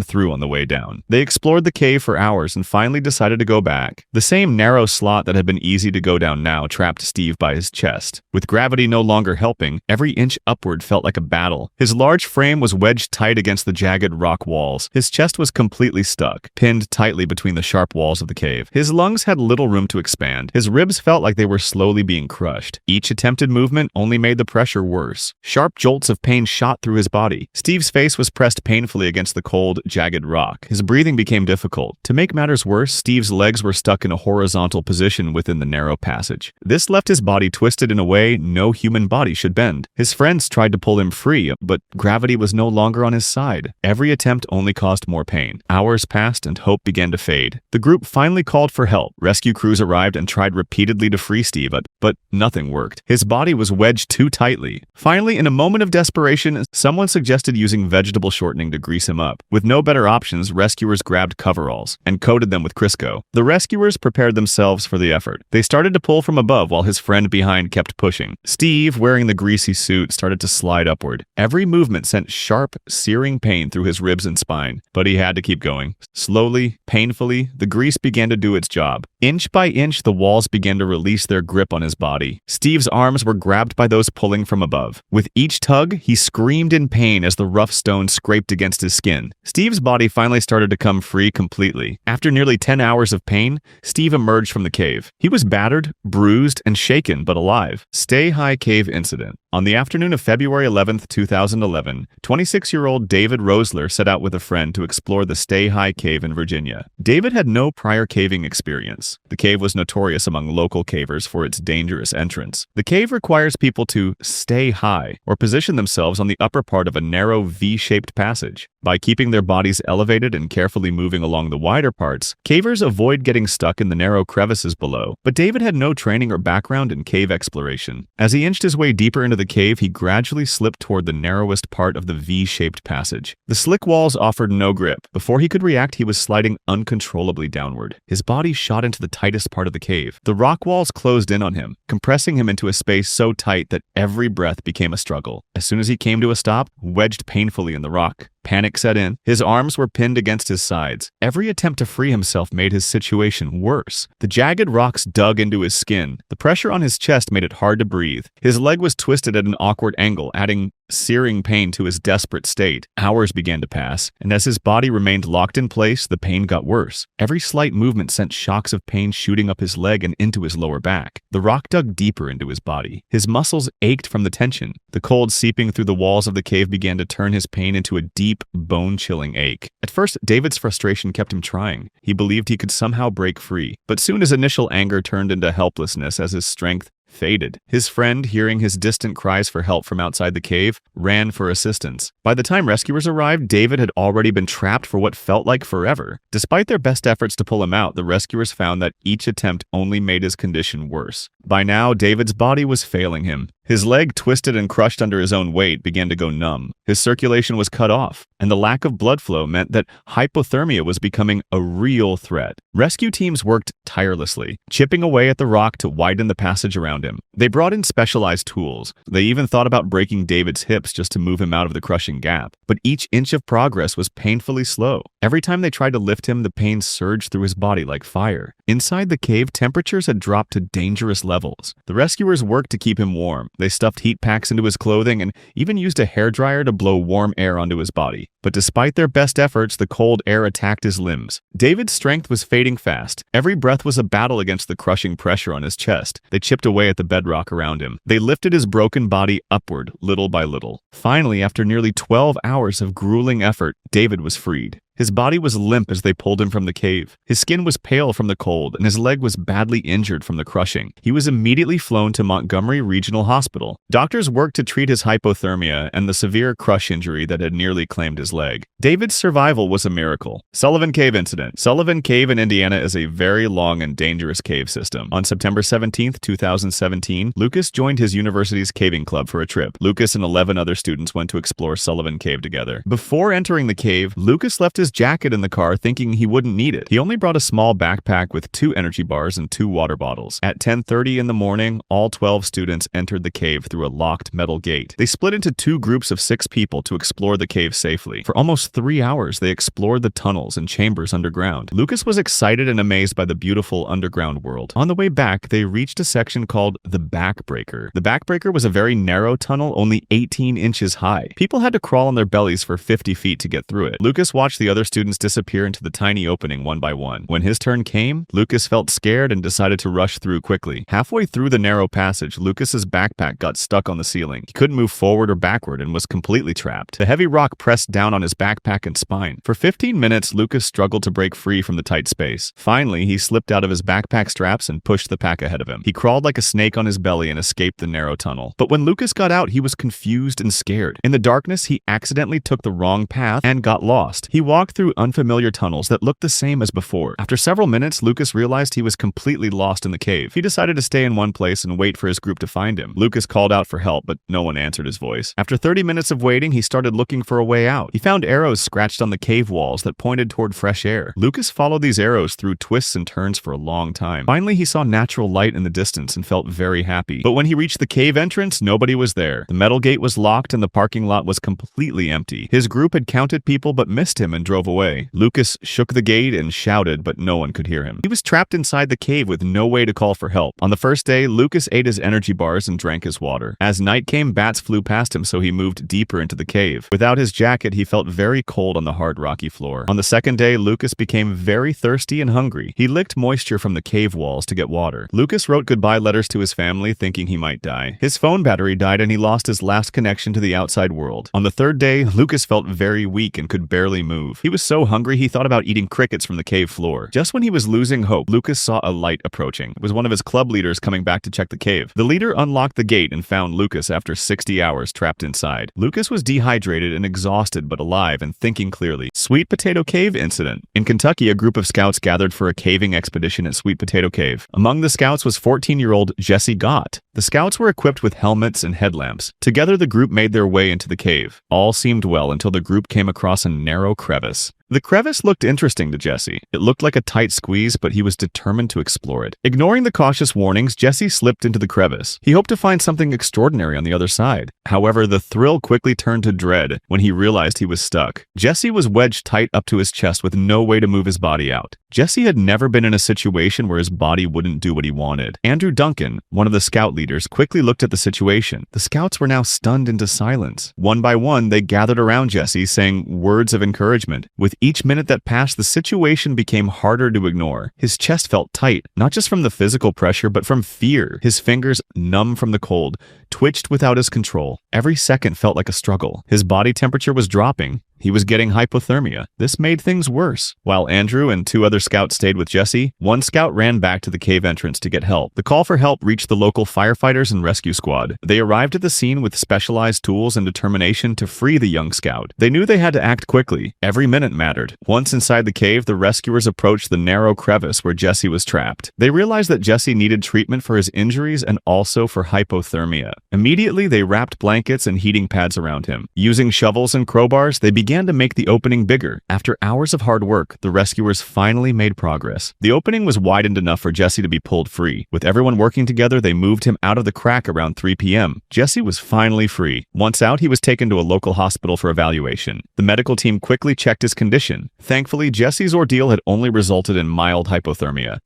through on the way down. They explored the cave for hours and finally decided to go back. The same narrow slot that had been easy to go down now trapped Steve by his chest. With gravity no longer helping, every inch upward felt like a battle. His large frame was wedged tight against the jagged rock walls. His chest was completely stuck, pinned tightly between the sharp walls of the cave. His lungs had little room to expand. His ribs felt like they were slowly being crushed. Each attempted movement only made the pressure worse. Sharp jolts of pain shot through his body. Steve's face was pressed painfully against the cold, jagged rock. His breathing became difficult. To make matters worse, Steve's legs were stuck in a horizontal position within the narrow passage. This left his body twisted in a way no human body should bend. His friends tried to pull him free, but gravity was no longer on his side. Every attempt only caused more pain. Hours passed and hope began to fade. The group finally called for help. Rescue crews arrived and tried repeatedly to free Steve, but nothing worked. His body was wedged too tightly. Finally, in a moment of desperation, someone suggested using vegetable shortening to grease him up. With no better options, rescuers grabbed coveralls and coated them with Crisco. The rescuers prepared themselves for the effort. They started to pull from above while his friend behind kept pushing. Steve, wearing the greasy suit, started to slide upward. Every movement sent sharp, searing pain through his ribs and spine, but he had to keep going. Slowly, painfully, the grease began to do its job. Inch by inch, the walls began to release their grip on his body. Steve's arms were grabbed by those pulling from above. With each tug, he screamed in pain as the rough stone scraped against his skin. Steve's body finally started to come free completely. After nearly 10 hours of pain, Steve emerged from the cave. He was battered, bruised, and shaken, but alive. Stay High Cave incident. On the afternoon of February 11, 2011, 26-year-old David Rosler set out with a friend to explore the Stay High Cave in Virginia. David had no prior caving experience. The cave was notorious among local cavers for its dangerous entrance. The cave requires people to stay high or position themselves on the upper part of a narrow V-shaped passage. By keeping their bodies elevated and carefully moving along the wider parts, cavers avoid getting stuck in the narrow crevices below. But David had no training or background in cave exploration. As he inched his way deeper into the cave, he gradually slipped toward the narrowest part of the V-shaped passage. The slick walls offered no grip. Before he could react, he was sliding uncontrollably downward. His body shot into the tightest part of the cave. The rock walls closed in on him, compressing him into a space so tight that every breath became a struggle. As soon as he came to a stop, wedged painfully in the rock, panic set in. His arms were pinned against his sides. Every attempt to free himself made his situation worse. The jagged rocks dug into his skin. The pressure on his chest made it hard to breathe. His leg was twisted at an awkward angle, adding searing pain to his desperate state. Hours began to pass, and as his body remained locked in place, the pain got worse. Every slight movement sent shocks of pain shooting up his leg and into his lower back. The rock dug deeper into his body. His muscles ached from the tension. The cold seeping through the walls of the cave began to turn his pain into a deep, bone-chilling ache. At first, David's frustration kept him trying. He believed he could somehow break free, but soon his initial anger turned into helplessness as his strength faded. His friend, hearing his distant cries for help from outside the cave, ran for assistance. By the time rescuers arrived, David had already been trapped for what felt like forever. Despite their best efforts to pull him out, the rescuers found that each attempt only made his condition worse. By now, David's body was failing him. His leg, twisted and crushed under his own weight, began to go numb. His circulation was cut off, and the lack of blood flow meant that hypothermia was becoming a real threat. Rescue teams worked tirelessly, chipping away at the rock to widen the passage around him. They brought in specialized tools. They even thought about breaking David's hips just to move him out of the crushing gap. But each inch of progress was painfully slow. Every time they tried to lift him, the pain surged through his body like fire. Inside the cave, temperatures had dropped to dangerous levels. The rescuers worked to keep him warm. They stuffed heat packs into his clothing and even used a hairdryer to blow warm air onto his body. But despite their best efforts, the cold air attacked his limbs. David's strength was fading fast. Every breath was a battle against the crushing pressure on his chest. They chipped away at the bedrock around him. They lifted his broken body upward, little by little. Finally, after nearly 12 hours of grueling effort, David was freed. His body was limp as they pulled him from the cave. His skin was pale from the cold, and his leg was badly injured from the crushing. He was immediately flown to Montgomery Regional Hospital. Doctors worked to treat his hypothermia and the severe crush injury that had nearly claimed his leg. David's survival was a miracle. Sullivan Cave Incident. Sullivan Cave in Indiana is a very long and dangerous cave system. On September 17, 2017, Lucas joined his university's caving club for a trip. Lucas and 11 other students went to explore Sullivan Cave together. Before entering the cave, Lucas left his jacket in the car thinking he wouldn't need it. He only brought a small backpack with 2 energy bars and 2 water bottles. At 10:30 in the morning, all 12 students entered the cave through a locked metal gate. They split into 2 groups of 6 people to explore the cave safely. For almost 3 hours, they explored the tunnels and chambers underground. Lucas was excited and amazed by the beautiful underground world. On the way back, they reached a section called the Backbreaker. The Backbreaker was a very narrow tunnel, only 18 inches high. People had to crawl on their bellies for 50 feet to get through it. Lucas watched the other students disappear into the tiny opening one by one. When his turn came, Lucas felt scared and decided to rush through quickly. Halfway through the narrow passage, Lucas's backpack got stuck on the ceiling. He couldn't move forward or backward and was completely trapped. The heavy rock pressed down on his backpack and spine. For 15 minutes, Lucas struggled to break free from the tight space. Finally, he slipped out of his backpack straps and pushed the pack ahead of him. He crawled like a snake on his belly and escaped the narrow tunnel. But when Lucas got out, he was confused and scared. In the darkness, he accidentally took the wrong path and got lost. He walked through unfamiliar tunnels that looked the same as before. After several minutes, Lucas realized he was completely lost in the cave. He decided to stay in one place and wait for his group to find him. Lucas called out for help, but no one answered his voice. After 30 minutes of waiting, he started looking for a way out. He found arrows scratched on the cave walls that pointed toward fresh air. Lucas followed these arrows through twists and turns for a long time. Finally, he saw natural light in the distance and felt very happy. But when he reached the cave entrance, nobody was there. The metal gate was locked and the parking lot was completely empty. His group had counted people but missed him and drove away. Lucas shook the gate and shouted, but no one could hear him. He was trapped inside the cave with no way to call for help. On the first day, Lucas ate his energy bars and drank his water. As night came, bats flew past him, so he moved deeper into the cave. Without his jacket, he felt very cold on the hard, rocky floor. On the second day, Lucas became very thirsty and hungry. He licked moisture from the cave walls to get water. Lucas wrote goodbye letters to his family, thinking he might die. His phone battery died and he lost his last connection to the outside world. On the third day, Lucas felt very weak and could barely move. He was so hungry he thought about eating crickets from the cave floor. Just when he was losing hope, Lucas saw a light approaching. It was one of his club leaders coming back to check the cave. The leader unlocked the gate and found Lucas after 60 hours trapped inside. Lucas was dehydrated and exhausted but alive and thinking clearly. Sweet Potato Cave Incident. In Kentucky, a group of scouts gathered for a caving expedition at Sweet Potato Cave. Among the scouts was 14-year-old Jesse Gott. The scouts were equipped with helmets and headlamps. Together, the group made their way into the cave. All seemed well until the group came across a narrow crevice. The crevice looked interesting to Jesse. It looked like a tight squeeze, but he was determined to explore it. Ignoring the cautious warnings, Jesse slipped into the crevice. He hoped to find something extraordinary on the other side. However, the thrill quickly turned to dread when he realized he was stuck. Jesse was wedged tight up to his chest with no way to move his body out. Jesse had never been in a situation where his body wouldn't do what he wanted. Andrew Duncan, one of the scout leaders, quickly looked at the situation. The scouts were now stunned into silence. One by one, they gathered around Jesse, saying words of encouragement. With each minute that passed, the situation became harder to ignore. His chest felt tight, not just from the physical pressure, but from fear. His fingers, numb from the cold, twitched without his control. Every second felt like a struggle. His body temperature was dropping. He was getting hypothermia. This made things worse. While Andrew and 2 other scouts stayed with Jesse, one scout ran back to the cave entrance to get help. The call for help reached the local firefighters and rescue squad. They arrived at the scene with specialized tools and determination to free the young scout. They knew they had to act quickly. Every minute mattered. Once inside the cave, the rescuers approached the narrow crevice where Jesse was trapped. They realized that Jesse needed treatment for his injuries and also for hypothermia. Immediately, they wrapped blankets and heating pads around him. Using shovels and crowbars, they began to make the opening bigger. After hours of hard work, the rescuers finally made progress. The opening was widened enough for Jesse to be pulled free. With everyone working together, they moved him out of the crack around 3 p.m. Jesse was finally free. Once out, he was taken to a local hospital for evaluation. The medical team quickly checked his condition. Thankfully, Jesse's ordeal had only resulted in mild hypothermia.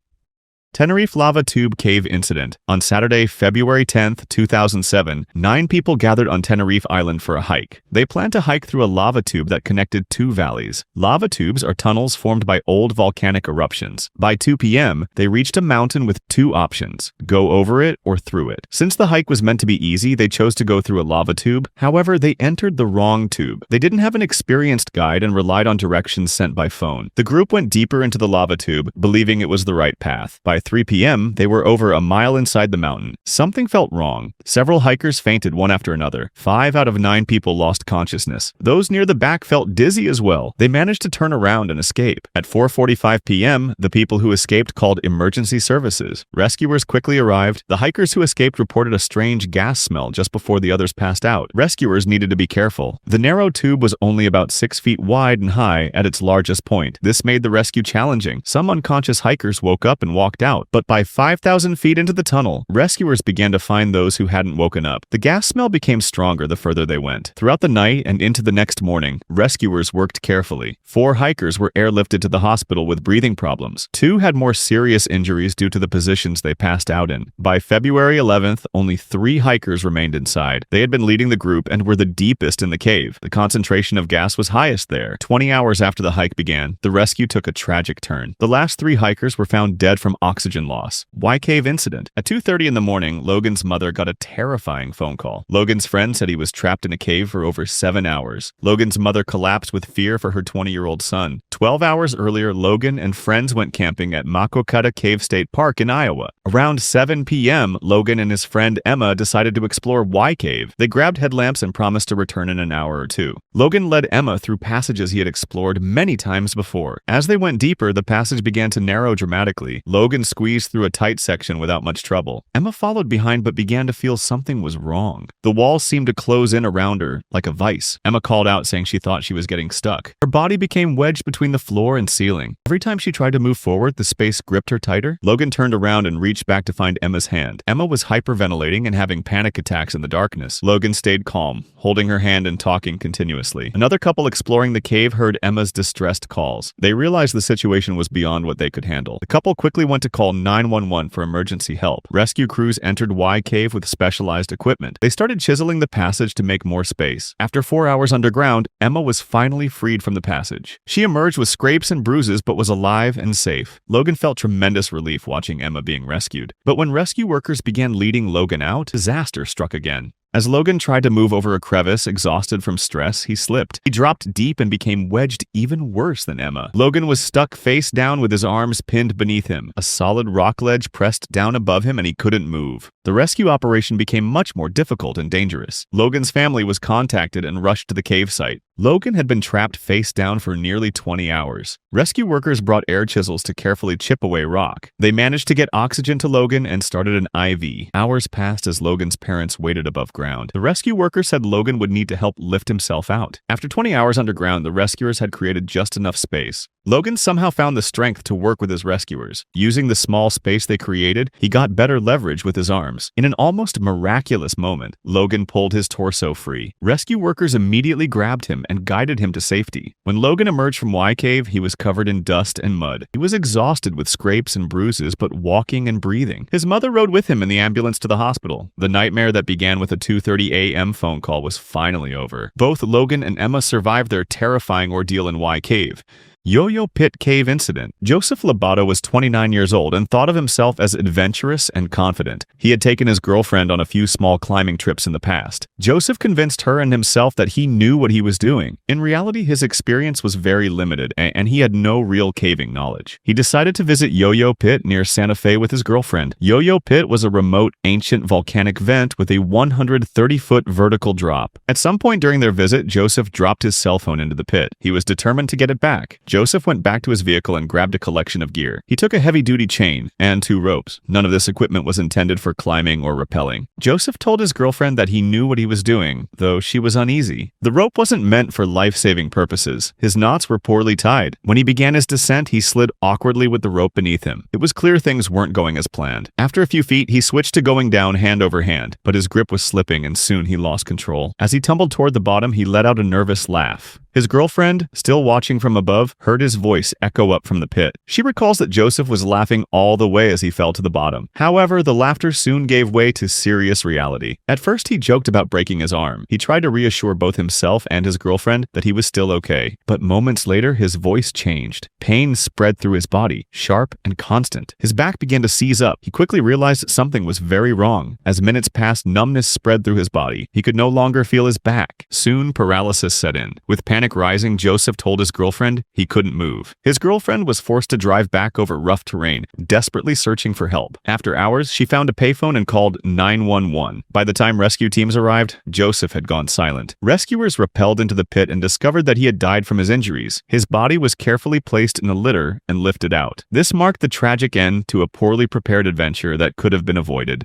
Tenneref Lava Tube Cave Incident. On Saturday, February 10, 2007, 9 people gathered on Tenerife Island for a hike. They planned to hike through a lava tube that connected 2 valleys. Lava tubes are tunnels formed by old volcanic eruptions. By 2 p.m., they reached a mountain with 2 options: go over it or through it. Since the hike was meant to be easy, they chose to go through a lava tube. However, they entered the wrong tube. They didn't have an experienced guide and relied on directions sent by phone. The group went deeper into the lava tube, believing it was the right path. By 3 p.m., they were over a mile inside the mountain. Something felt wrong. Several hikers fainted one after another. 5 out of 9 people lost consciousness. Those near the back felt dizzy as well. They managed to turn around and escape. At 4:45 p.m., the people who escaped called emergency services. Rescuers quickly arrived. The hikers who escaped reported a strange gas smell just before the others passed out. Rescuers needed to be careful. The narrow tube was only about 6 feet wide and high at its largest point. This made the rescue challenging. Some unconscious hikers woke up and walked out, but by 5,000 feet into the tunnel, rescuers began to find those who hadn't woken up. The gas smell became stronger the further they went. Throughout the night and into the next morning, rescuers worked carefully. 4 hikers were airlifted to the hospital with breathing problems. 2 had more serious injuries due to the positions they passed out in. By February 11th, only 3 hikers remained inside. They had been leading the group and were the deepest in the cave. The concentration of gas was highest there. 20 hours after the hike began, the rescue took a tragic turn. The last 3 hikers were found dead from oxygen loss. Why Cave Incident? At 2:30 in the morning, Logan's mother got a terrifying phone call. Logan's friend said he was trapped in a cave for over 7 hours. Logan's mother collapsed with fear for her 20-year-old son. 12 hours earlier, Logan and friends went camping at Nicac Cave State Park in Iowa. Around 7 p.m., Logan and his friend Emma decided to explore Y Cave. They grabbed headlamps and promised to return in an hour or 2. Logan led Emma through passages he had explored many times before. As they went deeper, the passage began to narrow dramatically. Logan squeezed through a tight section without much trouble. Emma followed behind but began to feel something was wrong. The walls seemed to close in around her like a vice. Emma called out saying she thought she was getting stuck. Her body became wedged between the floor and ceiling. Every time she tried to move forward, the space gripped her tighter. Logan turned around and reached back to find Emma's hand. Emma was hyperventilating and having panic attacks in the darkness. Logan stayed calm, holding her hand and talking continuously. Another couple exploring the cave heard Emma's distressed calls. They realized the situation was beyond what they could handle. The couple quickly went to call 911 for emergency help. Rescue crews entered Y Cave with specialized equipment. They started chiseling the passage to make more space. After 4 hours underground, Emma was finally freed from the passage. She emerged with scrapes and bruises but was alive and safe. Logan felt tremendous relief watching Emma being rescued. But when rescue workers began leading Logan out, disaster struck again. As Logan tried to move over a crevice, exhausted from stress, he slipped. He dropped deep and became wedged even worse than Emma. Logan was stuck face down with his arms pinned beneath him. A solid rock ledge pressed down above him and he couldn't move. The rescue operation became much more difficult and dangerous. Logan's family was contacted and rushed to the cave site. Logan had been trapped face down for nearly 20 hours. Rescue workers brought air chisels to carefully chip away rock. They managed to get oxygen to Logan and started an IV. Hours passed as Logan's parents waited above ground. The rescue worker said Logan would need to help lift himself out. After 20 hours underground, the rescuers had created just enough space. Logan somehow found the strength to work with his rescuers. Using the small space they created, he got better leverage with his arms. In an almost miraculous moment, Logan pulled his torso free. Rescue workers immediately grabbed him and guided him to safety. When Logan emerged from Y Cave, he was covered in dust and mud. He was exhausted with scrapes and bruises, but walking and breathing. His mother rode with him in the ambulance to the hospital. The nightmare that began with a 2:30 a.m. phone call was finally over. Both Logan and Emma survived their terrifying ordeal in Y Cave. Yo-Yo Pit Cave Incident. Joseph Labato was 29 years old and thought of himself as adventurous and confident. He had taken his girlfriend on a few small climbing trips in the past. Joseph convinced her and himself that he knew what he was doing. In reality, his experience was very limited, and he had no real caving knowledge. He decided to visit Yo-Yo Pit near Santa Fe with his girlfriend. Yo-Yo Pit was a remote, ancient volcanic vent with a 130-foot vertical drop. At some point during their visit, Joseph dropped his cell phone into the pit. He was determined to get it back. Joseph went back to his vehicle and grabbed a collection of gear. He took a heavy-duty chain and 2 ropes. None of this equipment was intended for climbing or rappelling. Joseph told his girlfriend that he knew what he was doing, though she was uneasy. The rope wasn't meant for life-saving purposes. His knots were poorly tied. When he began his descent, he slid awkwardly with the rope beneath him. It was clear things weren't going as planned. After a few feet, he switched to going down hand over hand, but his grip was slipping and soon he lost control. As he tumbled toward the bottom, he let out a nervous laugh. His girlfriend, still watching from above, heard his voice echo up from the pit. She recalls that Joseph was laughing all the way as he fell to the bottom. However, the laughter soon gave way to serious reality. At first, he joked about breaking his arm. He tried to reassure both himself and his girlfriend that he was still okay. But moments later, his voice changed. Pain spread through his body, sharp and constant. His back began to seize up. He quickly realized that something was very wrong. As minutes passed, numbness spread through his body. He could no longer feel his back. Soon, paralysis set in. With panic rising, Joseph told his girlfriend he couldn't move. His girlfriend was forced to drive back over rough terrain, desperately searching for help. After hours, she found a payphone and called 911. By the time rescue teams arrived, Joseph had gone silent. Rescuers rappelled into the pit and discovered that he had died from his injuries. His body was carefully placed in a litter and lifted out. This marked the tragic end to a poorly prepared adventure that could have been avoided.